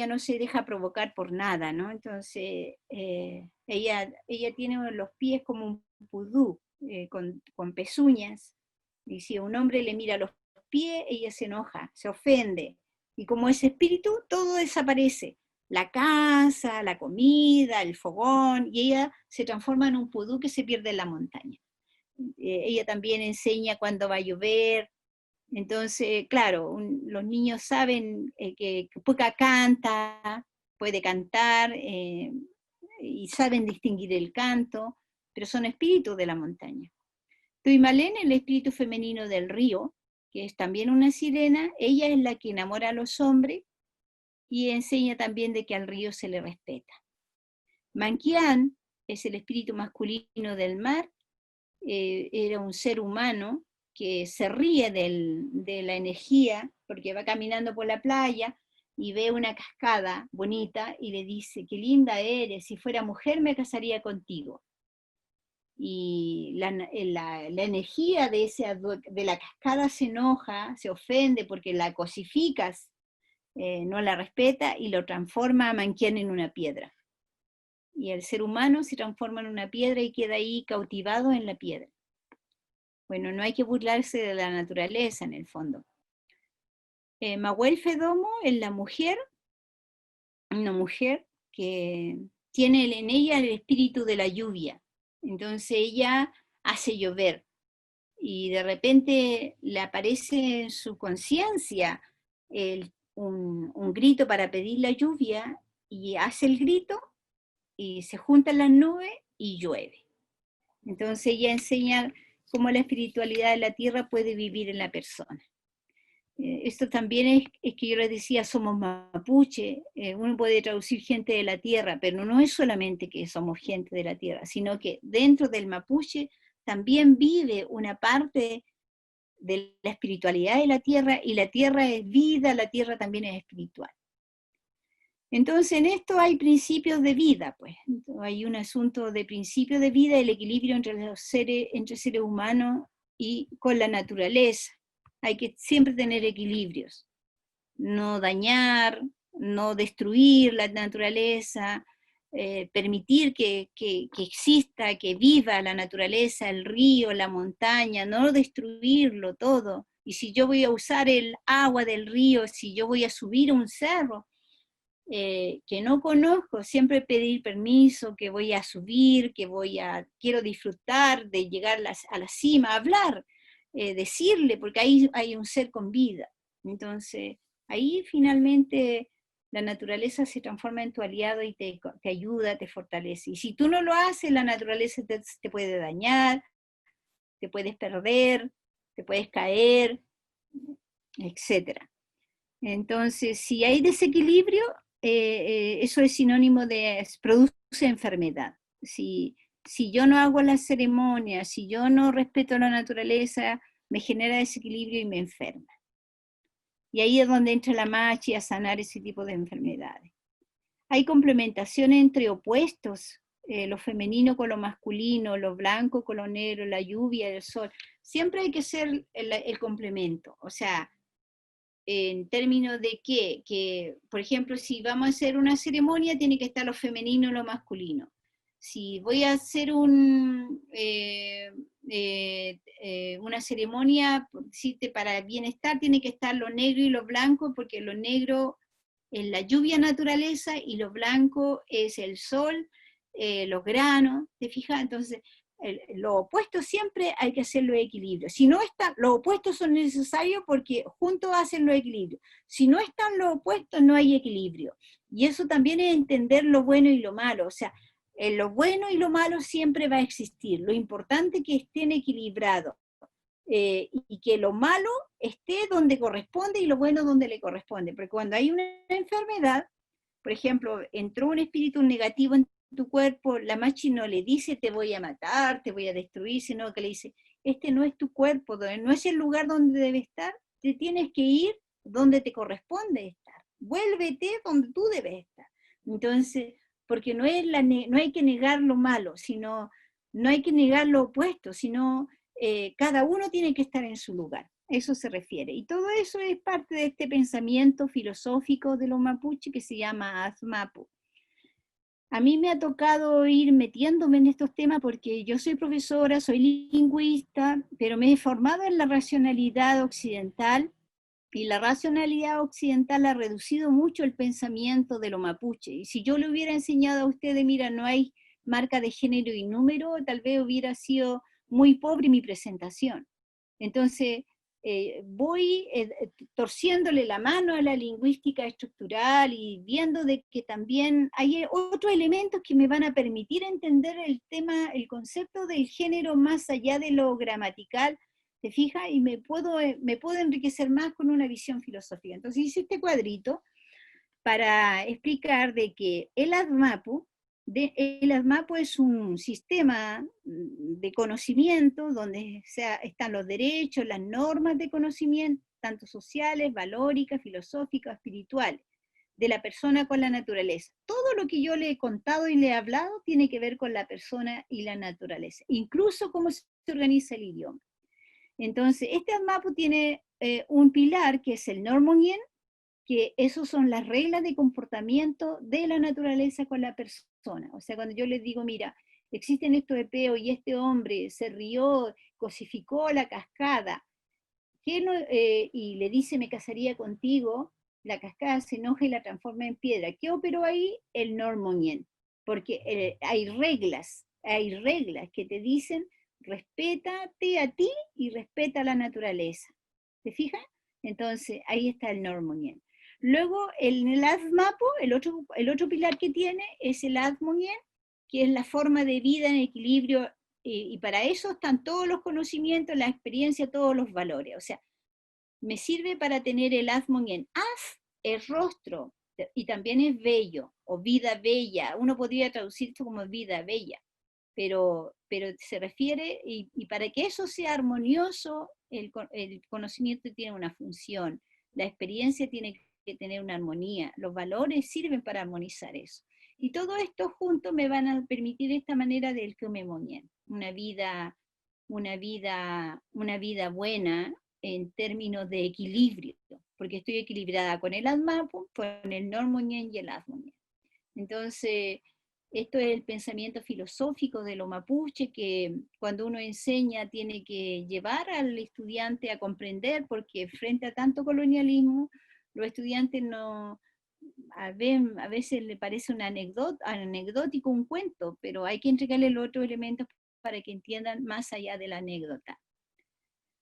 no se deja provocar por nada, ¿no? Entonces ella tiene los pies como un pudú, con pezuñas, y si un hombre le mira los pies, ella se enoja, se ofende, y como es espíritu, todo desaparece, la casa, la comida, el fogón, y ella se transforma en un pudú que se pierde en la montaña. Ella también enseña cuándo va a llover. Entonces, claro, los niños saben que Kupurkka canta, puede cantar, y saben distinguir el canto, pero son espíritus de la montaña. Tuimalén, el espíritu femenino del río, que es también una sirena, ella es la que enamora a los hombres y enseña también de que al río se le respeta. Mankian es el espíritu masculino del mar, era un ser humano que se ríe de la energía, porque va caminando por la playa y ve una cascada bonita y le dice, qué linda eres, si fuera mujer me casaría contigo. Y la energía de la cascada se enoja, se ofende porque la cosificas, no la respeta y lo transforma a Mankian en una piedra. Y el ser humano se transforma en una piedra y queda ahí cautivado en la piedra. Bueno, no hay que burlarse de la naturaleza en el fondo. Mahuel Fedomo es la mujer, una mujer que tiene en ella el espíritu de la lluvia. Entonces ella hace llover y de repente le aparece en su conciencia un grito para pedir la lluvia y hace el grito y se juntan las nubes y llueve. Entonces ella enseña cómo la espiritualidad de la tierra puede vivir en la persona. Esto también es que yo les decía, somos mapuche, uno puede traducir gente de la tierra, pero no es solamente que somos gente de la tierra, sino que dentro del mapuche también vive una parte de la espiritualidad de la tierra, y la tierra es vida, la tierra también es espiritual. Entonces en esto hay principios de vida, pues. Hay un asunto de principios de vida, el equilibrio entre seres humanos y con la naturaleza. Hay que siempre tener equilibrios, no dañar, no destruir la naturaleza, permitir que exista, que viva la naturaleza, el río, la montaña, no destruirlo todo. Y si yo voy a usar el agua del río, si yo voy a subir un cerro, que no conozco, siempre pedir permiso, que voy a subir, quiero disfrutar de llegar a la cima, hablar, decirle, porque ahí hay un ser con vida. Entonces, ahí finalmente la naturaleza se transforma en tu aliado y te ayuda, te fortalece. Y si tú no lo haces, la naturaleza te puede dañar, te puedes perder, te puedes caer, etc. Entonces, si hay desequilibrio, eso es sinónimo de produce enfermedad. Si yo no hago la ceremonia, si yo no respeto la naturaleza, me genera desequilibrio y me enferma. Y ahí es donde entra la machi a sanar ese tipo de enfermedades. Hay complementación entre opuestos, lo femenino con lo masculino, lo blanco con lo negro, la lluvia, el sol. Siempre hay que ser el complemento. O sea, en términos de que, por ejemplo, si vamos a hacer una ceremonia, tiene que estar lo femenino y lo masculino. Si voy a hacer una ceremonia para bienestar, tiene que estar lo negro y lo blanco, porque lo negro es la lluvia naturaleza y lo blanco es el sol, los granos, ¿te fijas? Entonces, lo opuesto siempre hay que hacerlo de equilibrio. Si no están, los opuestos son necesarios porque juntos hacen los equilibrios. Si no están los opuestos, no hay equilibrio. Y eso también es entender lo bueno y lo malo. O sea, lo bueno y lo malo siempre va a existir. Lo importante es que estén equilibrados. Y que lo malo esté donde corresponde y lo bueno donde le corresponde. Porque cuando hay una enfermedad, por ejemplo, entró un espíritu negativo en tu cuerpo, la machi no le dice te voy a matar, te voy a destruir, sino que le dice, este no es tu cuerpo, no es el lugar donde debe estar, te tienes que ir donde te corresponde estar, vuélvete donde tú debes estar. Entonces, porque no hay que negar lo malo, sino, no hay que negar lo opuesto, sino cada uno tiene que estar en su lugar. Eso se refiere. Y todo eso es parte de este pensamiento filosófico de los mapuche que se llama Azmapu. A mí me ha tocado ir metiéndome en estos temas porque yo soy profesora, soy lingüista, pero me he formado en la racionalidad occidental, y la racionalidad occidental ha reducido mucho el pensamiento de los mapuche. Y si yo le hubiera enseñado a ustedes, mira, no hay marca de género y número, tal vez hubiera sido muy pobre mi presentación. Entonces, voy torciéndole la mano a la lingüística estructural y viendo de que también hay otros elementos que me van a permitir entender el tema, el concepto del género más allá de lo gramatical, ¿te fijas? Y me puedo enriquecer más con una visión filosófica. Entonces hice este cuadrito para explicar de que el ADMAPU es un sistema de conocimiento donde están los derechos, las normas de conocimiento, tanto sociales, valóricas, filosóficas, espirituales, de la persona con la naturaleza. Todo lo que yo le he contado y le he hablado tiene que ver con la persona y la naturaleza, incluso cómo se organiza el idioma. Entonces, este ADMAPU tiene un pilar que es el Normonien, que esas son las reglas de comportamiento de la naturaleza con la persona. O sea, cuando yo les digo, mira, existen estos epeos y este hombre se rió, cosificó la cascada, y le dice, me casaría contigo, la cascada se enoja y la transforma en piedra. ¿Qué operó ahí? El Normonien. Porque hay reglas que te dicen, respétate a ti y respeta a la naturaleza. ¿Te fijas? Entonces, ahí está el Normonien. Luego, en el ADMAPU, el otro pilar que tiene es el Admonien, que es la forma de vida en equilibrio, y para eso están todos los conocimientos, la experiencia, todos los valores. O sea, me sirve para tener el Admonien. Az es rostro, y también es bello, o vida bella. Uno podría traducir esto como vida bella, pero se refiere, y para que eso sea armonioso, el conocimiento tiene una función, la experiencia tiene que tener una armonía, los valores sirven para armonizar eso. Y todo esto juntos me van a permitir esta manera del Kememonien, una vida buena en términos de equilibrio, porque estoy equilibrada con el ADMAPU, con el Normonien y el Admonien. Entonces, esto es el pensamiento filosófico de los mapuche que cuando uno enseña tiene que llevar al estudiante a comprender, porque frente a tanto colonialismo, los estudiantes no, a veces le parece un anecdótico, un cuento, pero hay que entregarle los otros elementos para que entiendan más allá de la anécdota.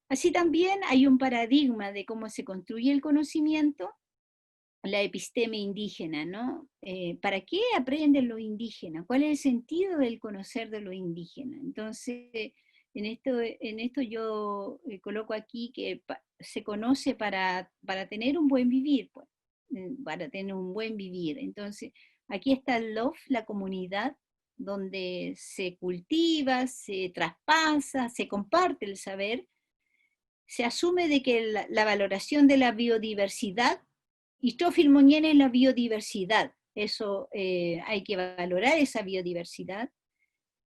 Así también hay un paradigma de cómo se construye el conocimiento, la episteme indígena, ¿no? ¿Para qué aprenden los indígenas? ¿Cuál es el sentido del conocer de los indígenas? Entonces, en esto yo coloco aquí que se conoce para tener un buen vivir, pues, para tener un buen vivir. Entonces, aquí está el LOF, la comunidad, donde se cultiva, se traspasa, se comparte el saber, se asume de que la valoración de la biodiversidad, y Tofilmonien es la biodiversidad, eso hay que valorar esa biodiversidad,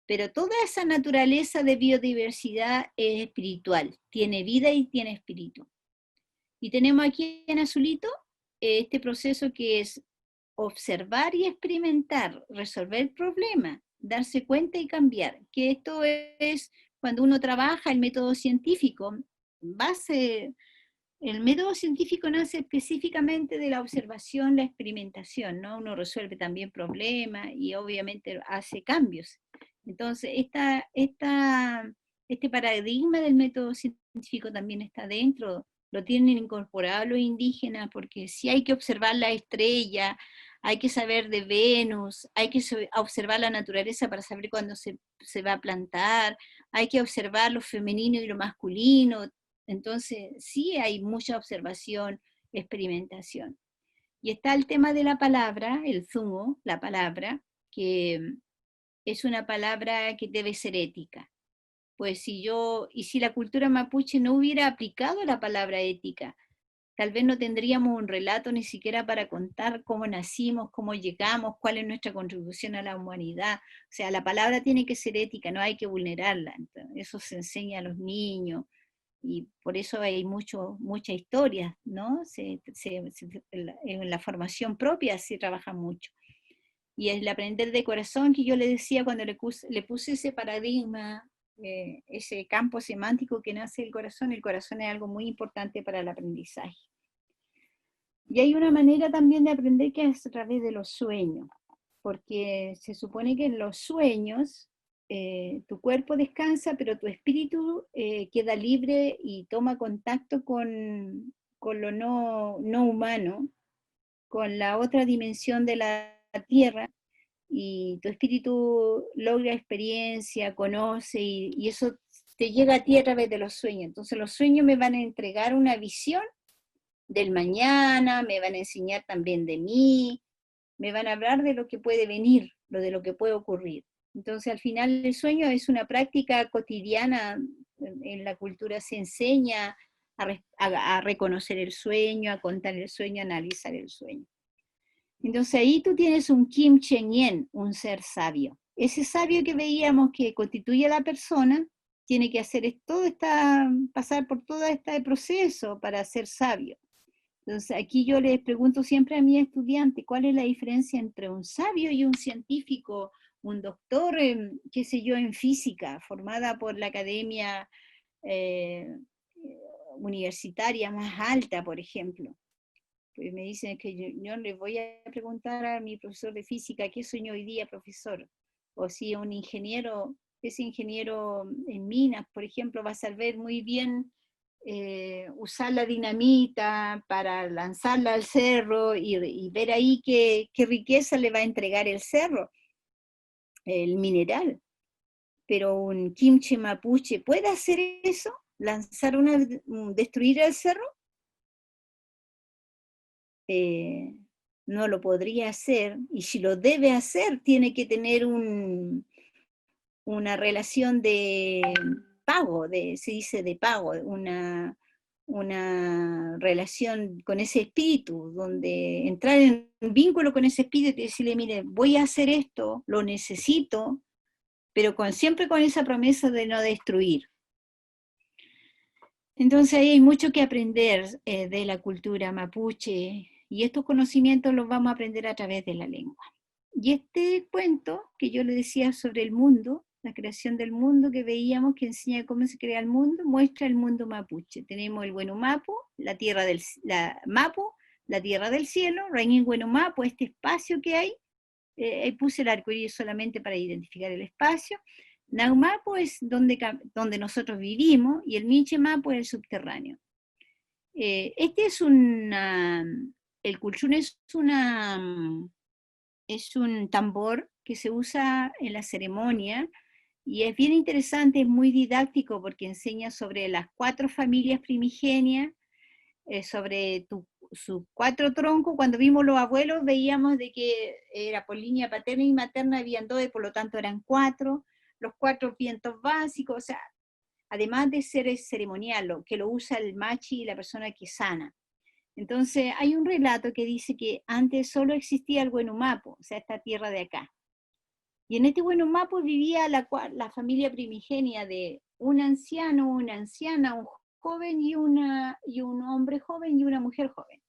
pero toda esa naturaleza de biodiversidad es espiritual, tiene vida y tiene espíritu. Y tenemos aquí en azulito este proceso que es observar y experimentar, resolver problemas, darse cuenta y cambiar, que esto es cuando uno trabaja el método científico, base El método científico nace específicamente de la observación, la experimentación, ¿no? Uno resuelve también problemas y obviamente hace cambios. Entonces, este paradigma del método científico también está dentro, lo tienen incorporado los indígenas, porque sí hay que observar la estrella, hay que saber de Venus, hay que observar la naturaleza para saber cuándo se va a plantar, hay que observar lo femenino y lo masculino. Entonces, sí hay mucha observación, experimentación. Y está el tema de la palabra, el zumo, la palabra, que es una palabra que debe ser ética. Pues si la cultura mapuche no hubiera aplicado la palabra ética, tal vez no tendríamos un relato ni siquiera para contar cómo nacimos, cómo llegamos, cuál es nuestra contribución a la humanidad. O sea, la palabra tiene que ser ética, no hay que vulnerarla. Entonces, eso se enseña a los niños, y por eso hay mucha historia, ¿no? En la formación propia se trabaja mucho. Y el aprender de corazón que yo le decía cuando le puse ese paradigma, ese campo semántico que nace el corazón es algo muy importante para el aprendizaje. Y hay una manera también de aprender que es a través de los sueños, porque se supone que en los sueños tu cuerpo descansa, pero tu espíritu queda libre y toma contacto con lo no humano, con la otra dimensión de la tierra, y tu espíritu logra experiencia, conoce, y eso te llega a ti a través de los sueños. Entonces los sueños me van a entregar una visión del mañana, me van a enseñar también de mí, me van a hablar de lo que puede venir, de lo que puede ocurrir. Entonces, al final, el sueño es una práctica cotidiana. En la cultura se enseña a reconocer el sueño, a contar el sueño, a analizar el sueño. Entonces, ahí tú tienes un Kim Chen-yen, un ser sabio. Ese sabio que veíamos que constituye a la persona, tiene que pasar por todo este proceso para ser sabio. Entonces, aquí yo les pregunto siempre a mis estudiantes, ¿cuál es la diferencia entre un sabio y un científico, un doctor, qué sé yo, en física, formada por la academia universitaria más alta, por ejemplo? Pues me dicen que yo les voy a preguntar a mi profesor de física, ¿qué soñó hoy día, profesor? O si un ingeniero, ese ingeniero en minas, por ejemplo, va a saber muy bien usar la dinamita para lanzarla al cerro y ver ahí qué riqueza le va a entregar el cerro, el mineral. Pero un kimchi mapuche, ¿puede hacer eso? ¿Destruir el cerro? No lo podría hacer, y si lo debe hacer, tiene que tener una relación de pago, se dice de pago, una relación con ese espíritu, donde entrar en un vínculo con ese espíritu y decirle, mire, voy a hacer esto, lo necesito, pero siempre con esa promesa de no destruir. Entonces ahí hay mucho que aprender de la cultura mapuche, y estos conocimientos los vamos a aprender a través de la lengua. Y este cuento que yo le decía sobre el mundo, la creación del mundo que veíamos, que enseña cómo se crea el mundo, muestra el mundo mapuche. Tenemos el Wenumapu, la tierra del cielo, Rainin Wenumapu, este espacio que hay. Ahí puse el arcoíris solamente para identificar el espacio. Naumapu es donde nosotros vivimos, y el Michemapu es el subterráneo. El culchún es un tambor que se usa en la ceremonia, y es bien interesante, es muy didáctico porque enseña sobre las 4 familias primigenias, sobre sus 4 troncos. Cuando vimos los abuelos veíamos de que era por línea paterna y materna, habían 2, y por lo tanto eran 4, los 4 vientos básicos, o sea, además de ser ceremonial, que lo usa el machi y la persona que sana. Entonces hay un relato que dice que antes solo existía el Wenumapu, o sea, esta tierra de acá. Y en este Wenumapu vivía la familia primigenia de un anciano, una anciana, un joven y un hombre joven y una mujer joven.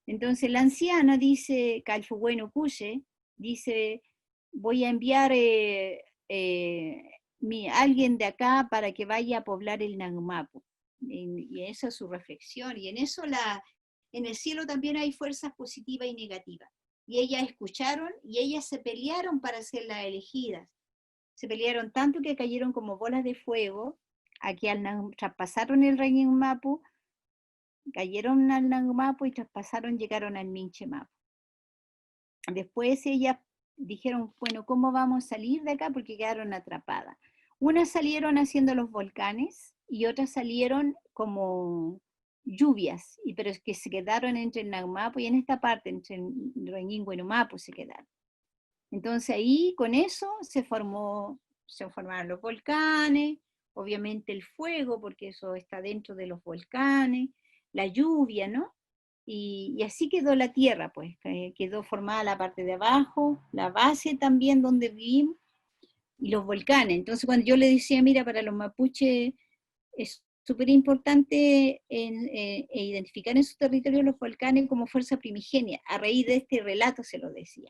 Entonces la anciana dice, Calfugueno Cuye, dice, voy a enviar alguien de acá para que vaya a poblar el Nagumapu. y esa es su reflexión, y en eso en el cielo también hay fuerzas positivas y negativas. Y ellas escucharon y ellas se pelearon para ser las elegidas. Se pelearon tanto que cayeron como bolas de fuego, aquí traspasaron el Reñín Mapu, cayeron al Nangumapu y traspasaron, llegaron al Minche Mapu. Después ellas dijeron, bueno, ¿cómo vamos a salir de acá? Porque quedaron atrapadas. Unas salieron haciendo los volcanes y otras salieron como lluvias, pero es que se quedaron entre el Nangumapu y en esta parte, entre el Reñín y Numapu se quedaron. Entonces ahí con eso se formaron los volcanes, obviamente el fuego, porque eso está dentro de los volcanes, la lluvia, ¿no? Y así quedó la tierra, pues, quedó formada la parte de abajo, la base también donde vivimos, y los volcanes. Entonces cuando yo le decía, mira, para los mapuches es súper importante identificar en su territorio los volcanes como fuerza primigenia, a raíz de este relato se lo decía.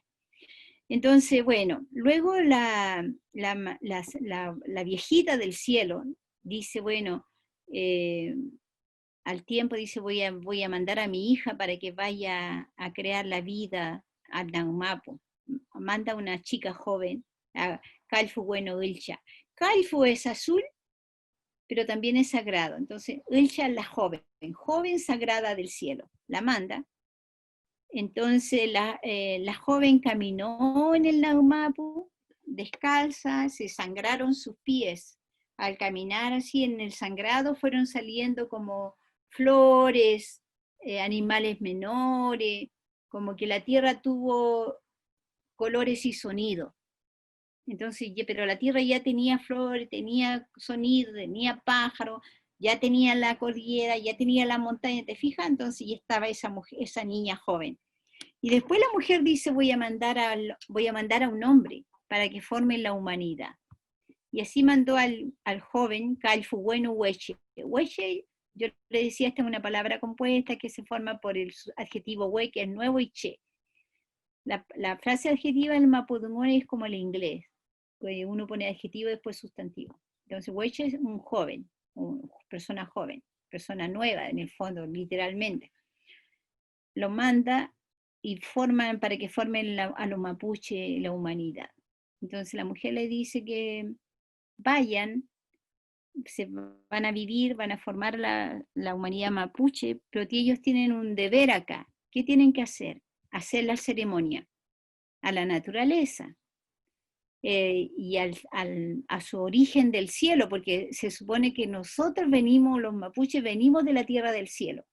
Entonces, bueno, luego la viejita del cielo dice, bueno, al tiempo dice, voy a mandar a mi hija para que vaya a crear la vida al Nangumapu. Manda a una chica joven, a Calfu Bueno Ilcha. Calfu es azul, pero también es sagrado. Entonces, Ilcha es la joven sagrada del cielo. La manda. Entonces la joven caminó en el Nangumapu, descalza, se sangraron sus pies. Al caminar así en el sangrado fueron saliendo como flores, animales menores, como que la tierra tuvo colores y sonido. Entonces, pero la tierra ya tenía flores, tenía sonido, tenía pájaros, ya tenía la cordillera, ya tenía la montaña, ¿te fijas? Entonces ya estaba esa niña joven. Y después la mujer dice, voy a mandar a un hombre para que forme la humanidad. Y así mandó al joven Calfu Bueno Hueche. Hueche, yo le decía, esta es una palabra compuesta que se forma por el adjetivo hue, que es nuevo, y che. La frase adjetiva del mapudungún es como el inglés. Uno pone adjetivo y después sustantivo. Entonces, Hueche es un joven, persona joven, persona nueva en el fondo, literalmente. Lo manda y forman para que formen a los mapuches la humanidad. Entonces la mujer le dice que vayan, se van a vivir, van a formar la humanidad mapuche, pero que ellos tienen un deber acá. ¿Qué tienen que hacer? Hacer la ceremonia a la naturaleza y a su origen del cielo, porque se supone que nosotros venimos, los mapuches, venimos de la tierra del cielo.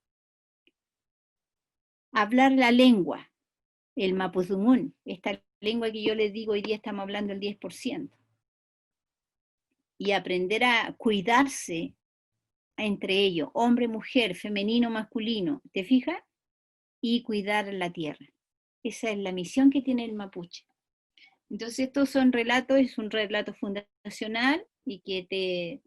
Hablar la lengua, el mapudungún, esta lengua que yo les digo hoy día estamos hablando el 10%. Y aprender a cuidarse entre ellos, hombre, mujer, femenino, masculino, ¿te fijas? Y cuidar la tierra. Esa es la misión que tiene el mapuche. Entonces estos son relatos, es un relato fundacional y que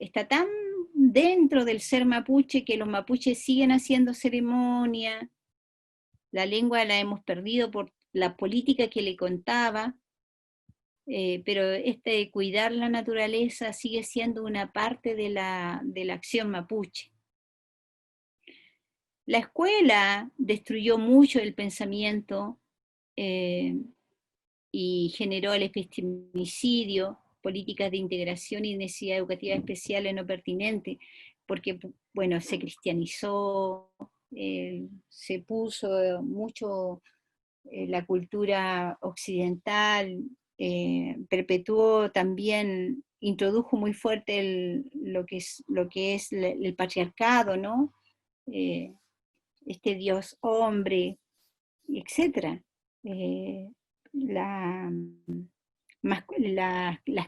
está tan dentro del ser mapuche que los mapuches siguen haciendo ceremonia. La lengua la hemos perdido por la política que le contaba, pero cuidar la naturaleza sigue siendo una parte de la acción mapuche. La escuela destruyó mucho el pensamiento y generó el epistemicidio, políticas de integración y necesidad educativa especiales no pertinentes, porque, bueno, se cristianizó, se puso mucho la cultura occidental, perpetuó también, introdujo muy fuerte lo que es el patriarcado, ¿no? Este Dios hombre, etc. Las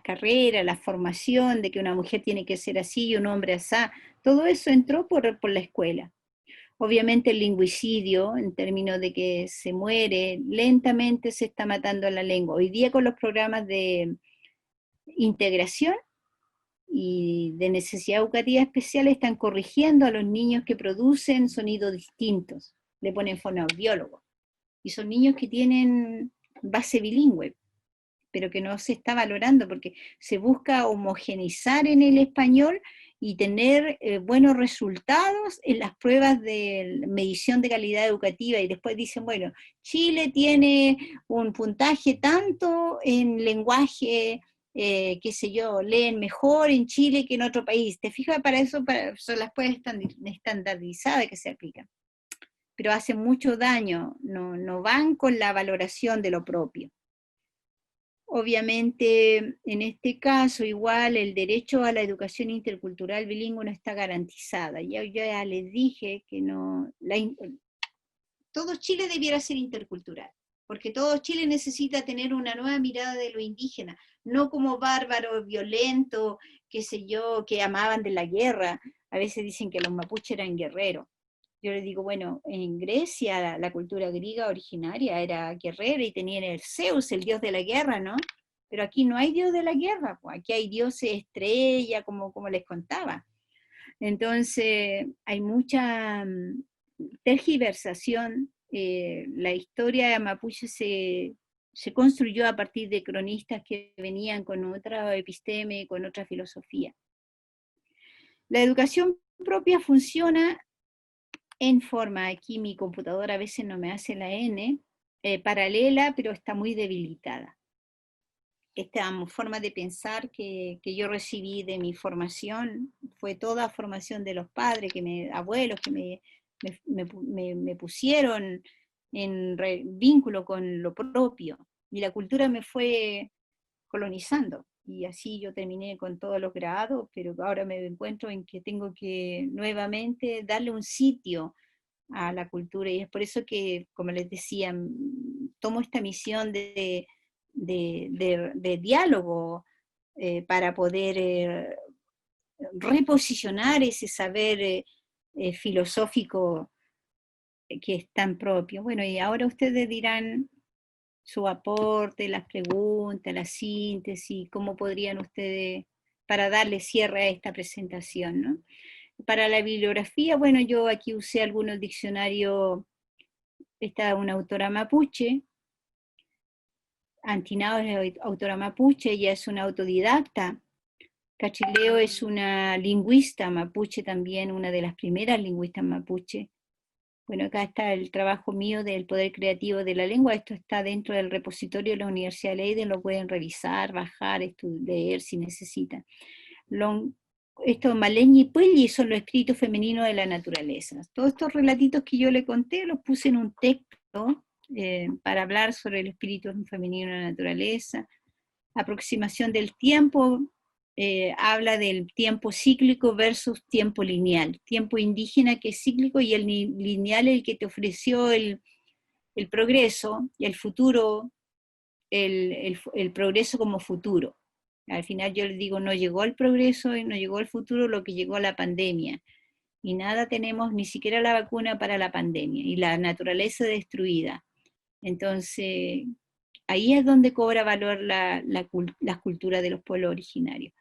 carreras, la formación de que una mujer tiene que ser así y un hombre así, todo eso entró por la escuela. Obviamente el lingüicidio, en términos de que se muere, lentamente se está matando la lengua. Hoy día con los programas de integración y de necesidad educativa especial están corrigiendo a los niños que producen sonidos distintos. Le ponen fonoaudiólogos. Y son niños que tienen base bilingüe, pero que no se está valorando porque se busca homogeneizar en el español y tener buenos resultados en las pruebas de medición de calidad educativa, y después dicen, bueno, Chile tiene un puntaje tanto en lenguaje, qué sé yo, leen mejor en Chile que en otro país. ¿Te fijas? Para eso son las pruebas estandarizadas que se aplican. Pero hacen mucho daño, no van con la valoración de lo propio. Obviamente, en este caso, igual el derecho a la educación intercultural bilingüe no está garantizada. Yo ya les dije que no, todo Chile debiera ser intercultural, porque todo Chile necesita tener una nueva mirada de lo indígena, no como bárbaros, violentos, qué sé yo, que amaban de la guerra. A veces dicen que los mapuches eran guerreros. Yo les digo, bueno, en Grecia la cultura griega originaria era guerrera y tenían el Zeus, el dios de la guerra, ¿no? Pero aquí no hay dios de la guerra, pues aquí hay dioses estrella, como les contaba. Entonces, hay mucha tergiversación. La historia de mapuche se construyó a partir de cronistas que venían con otra episteme, con otra filosofía. La educación propia funciona en forma, aquí mi computadora a veces no me hace la N, paralela, pero está muy debilitada. Esta forma de pensar que yo recibí de mi formación fue toda formación de los padres, abuelos que me pusieron en vínculo con lo propio, y la cultura me fue colonizando. Y así yo terminé con todos los grados, pero ahora me encuentro en que tengo que nuevamente darle un sitio a la cultura, y es por eso que, como les decía, tomo esta misión de diálogo para poder reposicionar ese saber filosófico que es tan propio. Bueno, y ahora ustedes dirán su aporte, las preguntas, la síntesis, cómo podrían ustedes, para darle cierre a esta presentación, ¿no? Para la bibliografía, bueno, yo aquí usé algunos diccionarios. Está una autora mapuche, Antinao es autora mapuche, ella es una autodidacta. Cachileo es una lingüista mapuche también, una de las primeras lingüistas mapuche. Bueno, acá está el trabajo mío del poder creativo de la lengua. Esto está dentro del repositorio de la Universidad de Leiden, lo pueden revisar, bajar, leer si necesitan. Esto, Maleñi y Puelli, son los escritos femeninos de la naturaleza. Todos estos relatitos que yo le conté los puse en un texto para hablar sobre el espíritu femenino de la naturaleza. Aproximación del tiempo, habla del tiempo cíclico versus tiempo lineal. Tiempo indígena que es cíclico, y el lineal el que te ofreció el progreso, y el futuro, el progreso como futuro. Al final yo les digo, no llegó el progreso y no llegó el futuro, lo que llegó la pandemia. Y nada tenemos, ni siquiera la vacuna para la pandemia, y la naturaleza destruida. Entonces, ahí es donde cobra valor la cultura de los pueblos originarios.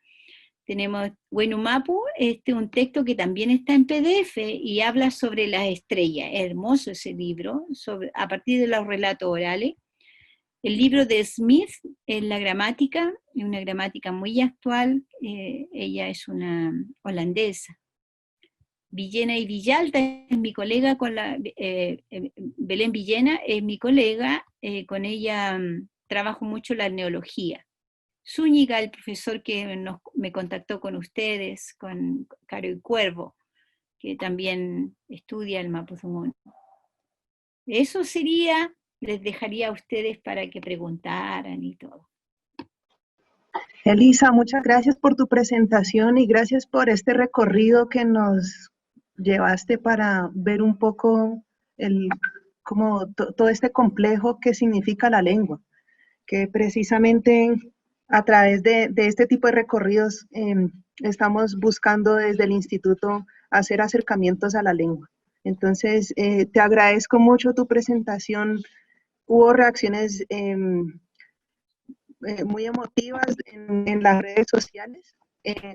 Tenemos Wenumapu, un texto que también está en PDF y habla sobre las estrellas. Es hermoso ese libro, a partir de los relatos orales. El libro de Smith es la gramática, es una gramática muy actual. Ella es una holandesa. Villena y Villalta es mi colega, Belén Villena es mi colega, con ella trabajo mucho la neología. Zúñiga, el profesor que me contactó con ustedes, con Caro y Cuervo, que también estudia el Mapudungun. Eso sería, les dejaría a ustedes para que preguntaran y todo. Elisa, muchas gracias por tu presentación y gracias por este recorrido que nos llevaste para ver un poco todo este complejo que significa la lengua, que precisamente a través de este tipo de recorridos estamos buscando desde el instituto hacer acercamientos a la lengua. Entonces, te agradezco mucho tu presentación. Hubo reacciones muy emotivas en las redes sociales.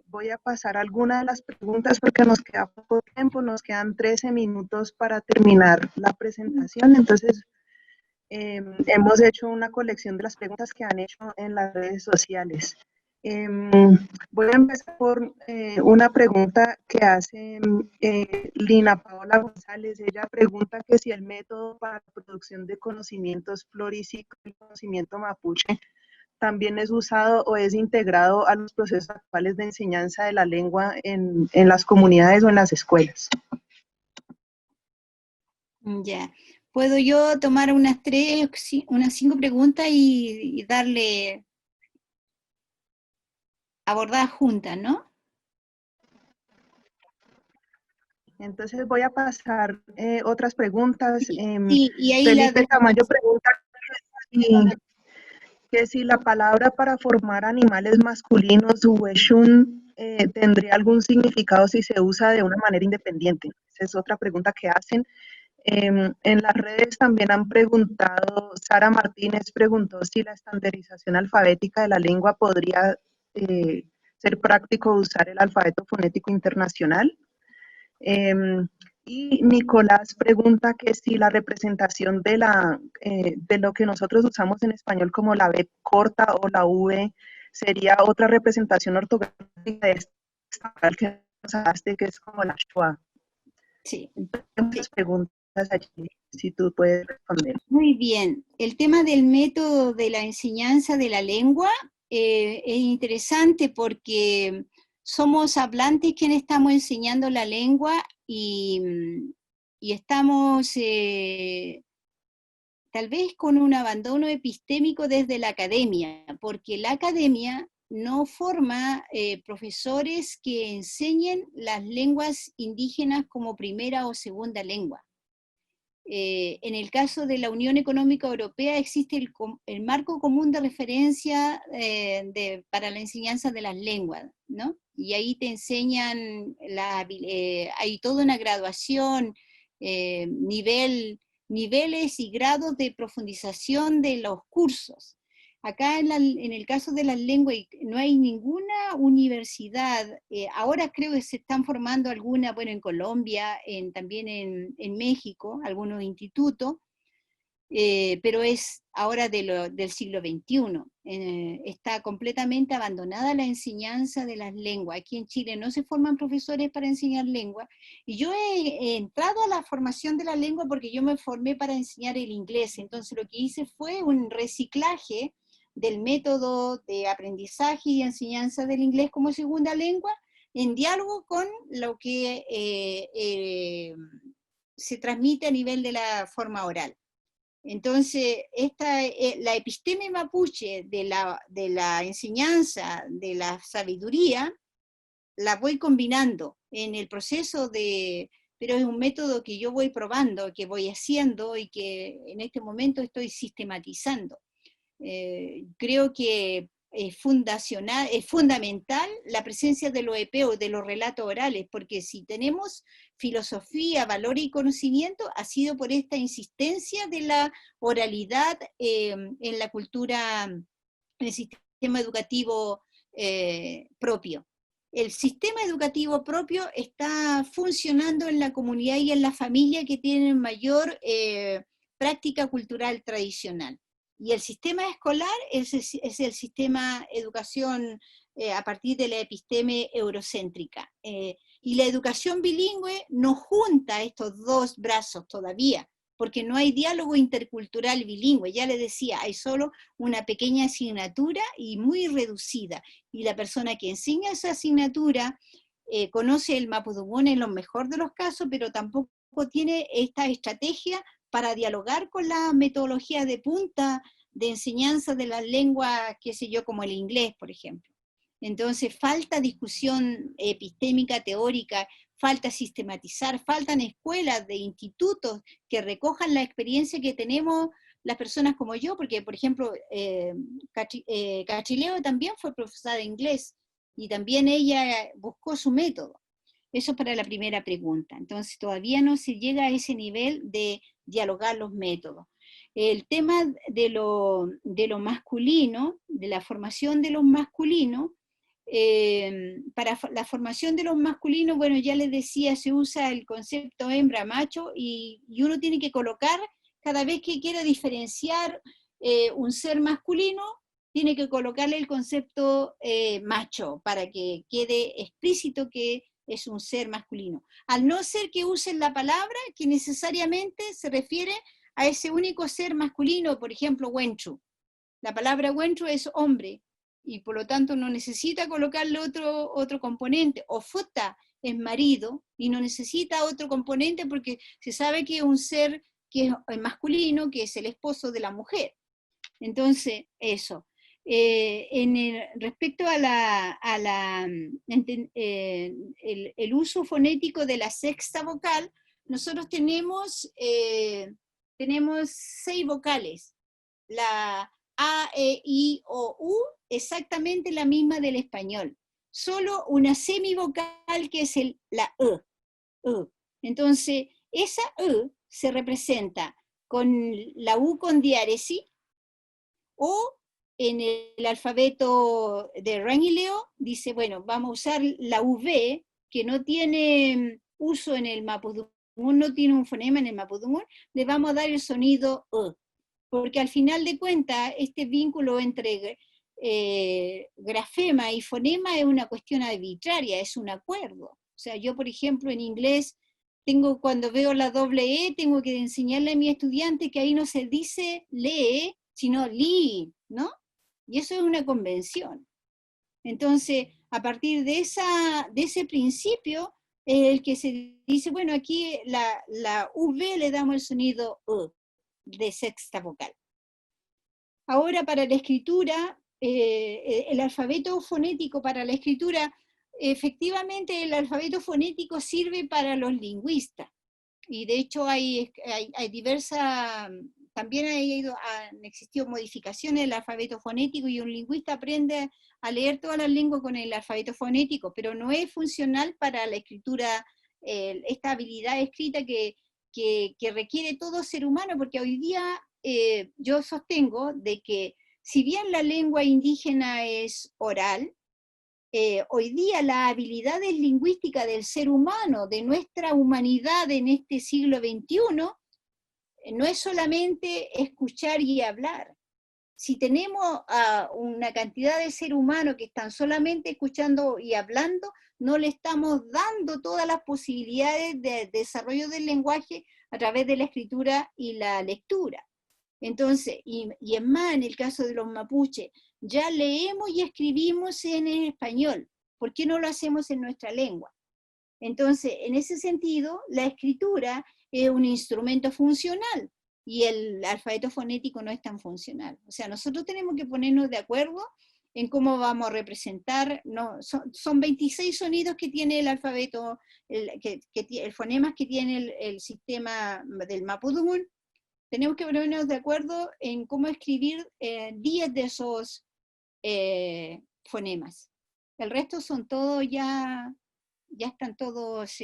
Voy a pasar algunas de las preguntas porque nos queda poco tiempo, nos quedan 13 minutos para terminar la presentación. Entonces, hemos hecho una colección de las preguntas que han hecho en las redes sociales. Voy a empezar por una pregunta que hace Lina Paola González. Ella pregunta que si el método para la producción de conocimientos florísticos, el conocimiento mapuche, también es usado o es integrado a los procesos actuales de enseñanza de la lengua en las comunidades o en las escuelas. Ya. ¿Puedo yo tomar unas 5 preguntas y darle abordadas juntas, ¿no? Entonces voy a pasar otras preguntas. Sí, y ahí Felipe Tamayo pregunta que si la palabra para formar animales masculinos, hueshun, tendría algún significado si se usa de una manera independiente. Esa es otra pregunta que hacen. En las redes también han preguntado, Sara Martínez preguntó si la estandarización alfabética de la lengua podría ser práctico usar el alfabeto fonético internacional. Y Nicolás pregunta que si la representación de lo que nosotros usamos en español como la B corta o la V sería otra representación ortográfica de esta que nos hablaste, que es como la schwa. Sí. Muchas preguntas allí, si tú puedes responder. Muy bien. El tema del método de la enseñanza de la lengua es interesante porque somos hablantes quienes estamos enseñando la lengua y estamos tal vez con un abandono epistémico desde la academia, porque la academia no forma profesores que enseñen las lenguas indígenas como primera o segunda lengua. En el caso de la Unión Económica Europea existe el marco común de referencia para la enseñanza de las lenguas, ¿no? Y ahí te enseñan, hay toda una graduación, niveles y grados de profundización de los cursos. Acá en el caso de las lenguas no hay ninguna universidad, ahora creo que se están formando algunas, bueno, en Colombia, también en México, algunos institutos, pero es ahora del siglo XXI. Está completamente abandonada la enseñanza de las lenguas. Aquí en Chile no se forman profesores para enseñar lengua, y yo he entrado a la formación de la lengua porque yo me formé para enseñar el inglés, entonces lo que hice fue un reciclaje del método de aprendizaje y enseñanza del inglés como segunda lengua, en diálogo con lo que se transmite a nivel de la forma oral. Entonces, la episteme mapuche de la enseñanza, de la sabiduría, la voy combinando en el proceso pero es un método que yo voy probando, que voy haciendo y que en este momento estoy sistematizando. Creo que es fundamental la presencia de los EPO, de los relatos orales, porque si tenemos filosofía, valor y conocimiento, ha sido por esta insistencia de la oralidad en la cultura, en el sistema educativo propio. El sistema educativo propio está funcionando en la comunidad y en la familia que tienen mayor práctica cultural tradicional. Y el sistema escolar es el sistema educación a partir de la episteme eurocéntrica. Y la educación bilingüe no junta estos dos brazos todavía, porque no hay diálogo intercultural bilingüe. Ya les decía, hay solo una pequeña asignatura y muy reducida. Y la persona que enseña esa asignatura conoce el mapudungún en lo mejor de los casos, pero tampoco tiene esta estrategia para dialogar con la metodología de punta de enseñanza de las lenguas, qué sé yo, como el inglés, por ejemplo. Entonces falta discusión epistémica, teórica, falta sistematizar, faltan escuelas de institutos que recojan la experiencia que tenemos las personas como yo, porque, por ejemplo, Cachileo también fue profesora de inglés, y también ella buscó su método. Eso para la primera pregunta. Entonces todavía no se llega a ese nivel de dialogar los métodos. El tema de lo masculino, de la formación de los masculinos, para la formación de los masculinos, bueno, ya les decía, se usa el concepto hembra-macho y uno tiene que colocar, cada vez que quiera diferenciar un ser masculino, tiene que colocarle el concepto macho para que quede explícito que es un ser masculino. Al no ser que usen la palabra que necesariamente se refiere a ese único ser masculino, por ejemplo, Wenchu. La palabra Wenchu es hombre, y por lo tanto no necesita colocarle otro componente. O Futa es marido, y no necesita otro componente porque se sabe que es un ser que es masculino, que es el esposo de la mujer. Entonces, eso. Respecto a el uso fonético de la sexta vocal, nosotros tenemos 6 vocales. La A, E, I, O, U, exactamente la misma del español. Solo una semivocal que es la E. Entonces, esa E se representa con la U con diéresis, o en el alfabeto de Ren y Leo dice, bueno, vamos a usar la V, que no tiene uso en el mapudungún, no tiene un fonema en el mapudungún, le vamos a dar el sonido E, porque al final de cuentas, este vínculo entre grafema y fonema es una cuestión arbitraria, es un acuerdo. O sea, yo, por ejemplo, en inglés, cuando veo la doble E, tengo que enseñarle a mi estudiante que ahí no se dice lee, sino li, ¿no? Y eso es una convención. Entonces, a partir de ese principio, el que se dice, bueno, aquí la V le damos el sonido E, de sexta vocal. Ahora, para la escritura, el alfabeto fonético para la escritura, efectivamente el alfabeto fonético sirve para los lingüistas. Y de hecho hay diversas, también han existido modificaciones del alfabeto fonético, y un lingüista aprende a leer todas las lenguas con el alfabeto fonético, pero no es funcional para la escritura, esta habilidad escrita que requiere todo ser humano, porque hoy día yo sostengo de que si bien la lengua indígena es oral, hoy día las habilidades lingüísticas del ser humano, de nuestra humanidad en este siglo XXI, no es solamente escuchar y hablar. Si tenemos una cantidad de seres humanos que están solamente escuchando y hablando, no le estamos dando todas las posibilidades de desarrollo del lenguaje a través de la escritura y la lectura. Entonces, y es más, en el caso de los mapuches, ya leemos y escribimos en español. ¿Por qué no lo hacemos en nuestra lengua? Entonces, en ese sentido, la escritura es un instrumento funcional y el alfabeto fonético no es tan funcional. O sea, nosotros tenemos que ponernos de acuerdo en cómo vamos a representar. No, son 26 sonidos que tiene el alfabeto, el fonemas que tiene el sistema del mapudungún. Tenemos que ponernos de acuerdo en cómo escribir 10 de esos fonemas. El resto son todos ya están todos,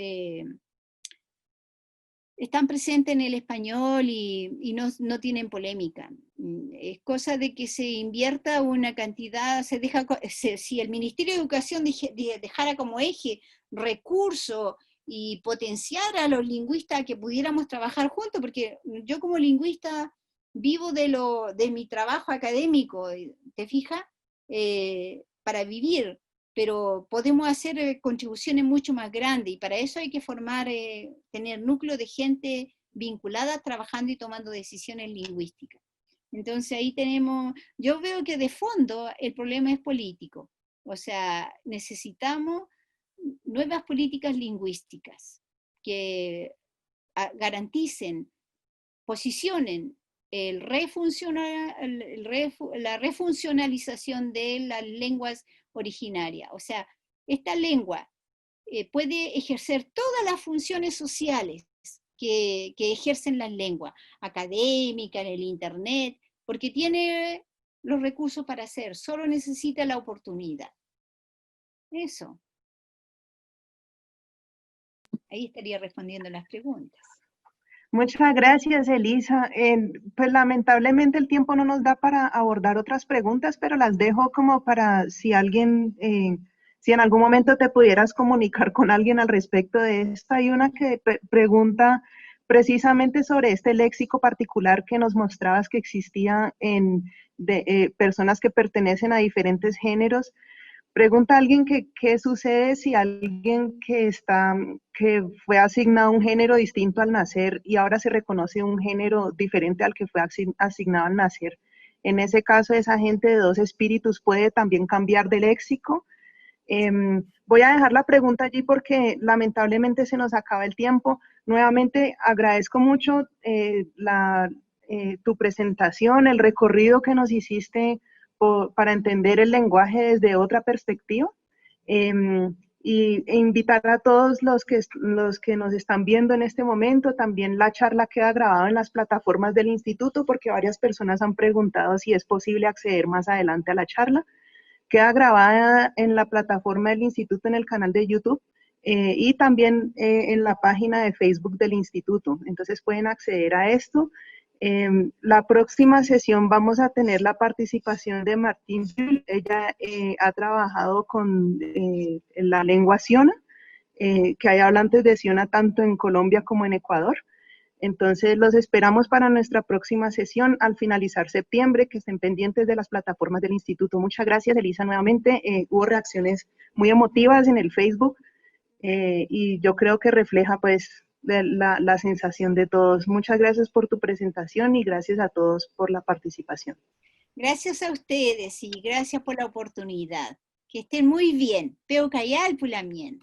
están presentes en el español y no tienen polémica. Es cosa de que se invierta una cantidad, si el Ministerio de Educación dejara como eje recursos y potenciar a los lingüistas que pudiéramos trabajar juntos, porque yo como lingüista vivo de mi trabajo académico, ¿te fijas? Para vivir, pero podemos hacer contribuciones mucho más grandes, y para eso hay que tener núcleo de gente vinculada, trabajando y tomando decisiones lingüísticas. Entonces ahí yo veo que de fondo el problema es político, o sea, necesitamos nuevas políticas lingüísticas que garanticen, posicionen la refuncionalización de las lenguas originarias. O sea, esta lengua puede ejercer todas las funciones sociales que ejercen las lenguas, académicas, en el internet, porque tiene los recursos para hacer, solo necesita la oportunidad. Eso. Ahí estaría respondiendo las preguntas. Muchas gracias, Elisa. Pues lamentablemente el tiempo no nos da para abordar otras preguntas, pero las dejo como para si alguien, si en algún momento te pudieras comunicar con alguien al respecto de esta. Hay una que pregunta, precisamente sobre este léxico particular que nos mostrabas que existía en personas que pertenecen a diferentes géneros. Pregunta a alguien que qué sucede si alguien que fue asignado a un género distinto al nacer y ahora se reconoce un género diferente al que fue asignado al nacer. En ese caso, esa gente de dos espíritus puede también cambiar de léxico. Voy a dejar la pregunta allí porque lamentablemente se nos acaba el tiempo. Nuevamente agradezco mucho tu presentación, el recorrido que nos hiciste para entender el lenguaje desde otra perspectiva. E invitar a todos los que nos están viendo en este momento, también la charla queda grabada en las plataformas del instituto porque varias personas han preguntado si es posible acceder más adelante a la charla. Queda grabada en la plataforma del instituto en el canal de YouTube y también en la página de Facebook del instituto. Entonces pueden acceder a esto. La próxima sesión vamos a tener la participación de Martín. Ella ha trabajado con la lengua Siona, que hay hablantes de Siona tanto en Colombia como en Ecuador. Entonces los esperamos para nuestra próxima sesión al finalizar septiembre, que estén pendientes de las plataformas del instituto. Muchas gracias, Elisa, nuevamente. Hubo reacciones muy emotivas en el Facebook y yo creo que refleja pues la sensación de todos. Muchas gracias por tu presentación y gracias a todos por la participación. Gracias a ustedes y gracias por la oportunidad. Que estén muy bien. Peu Cayal Pulamien.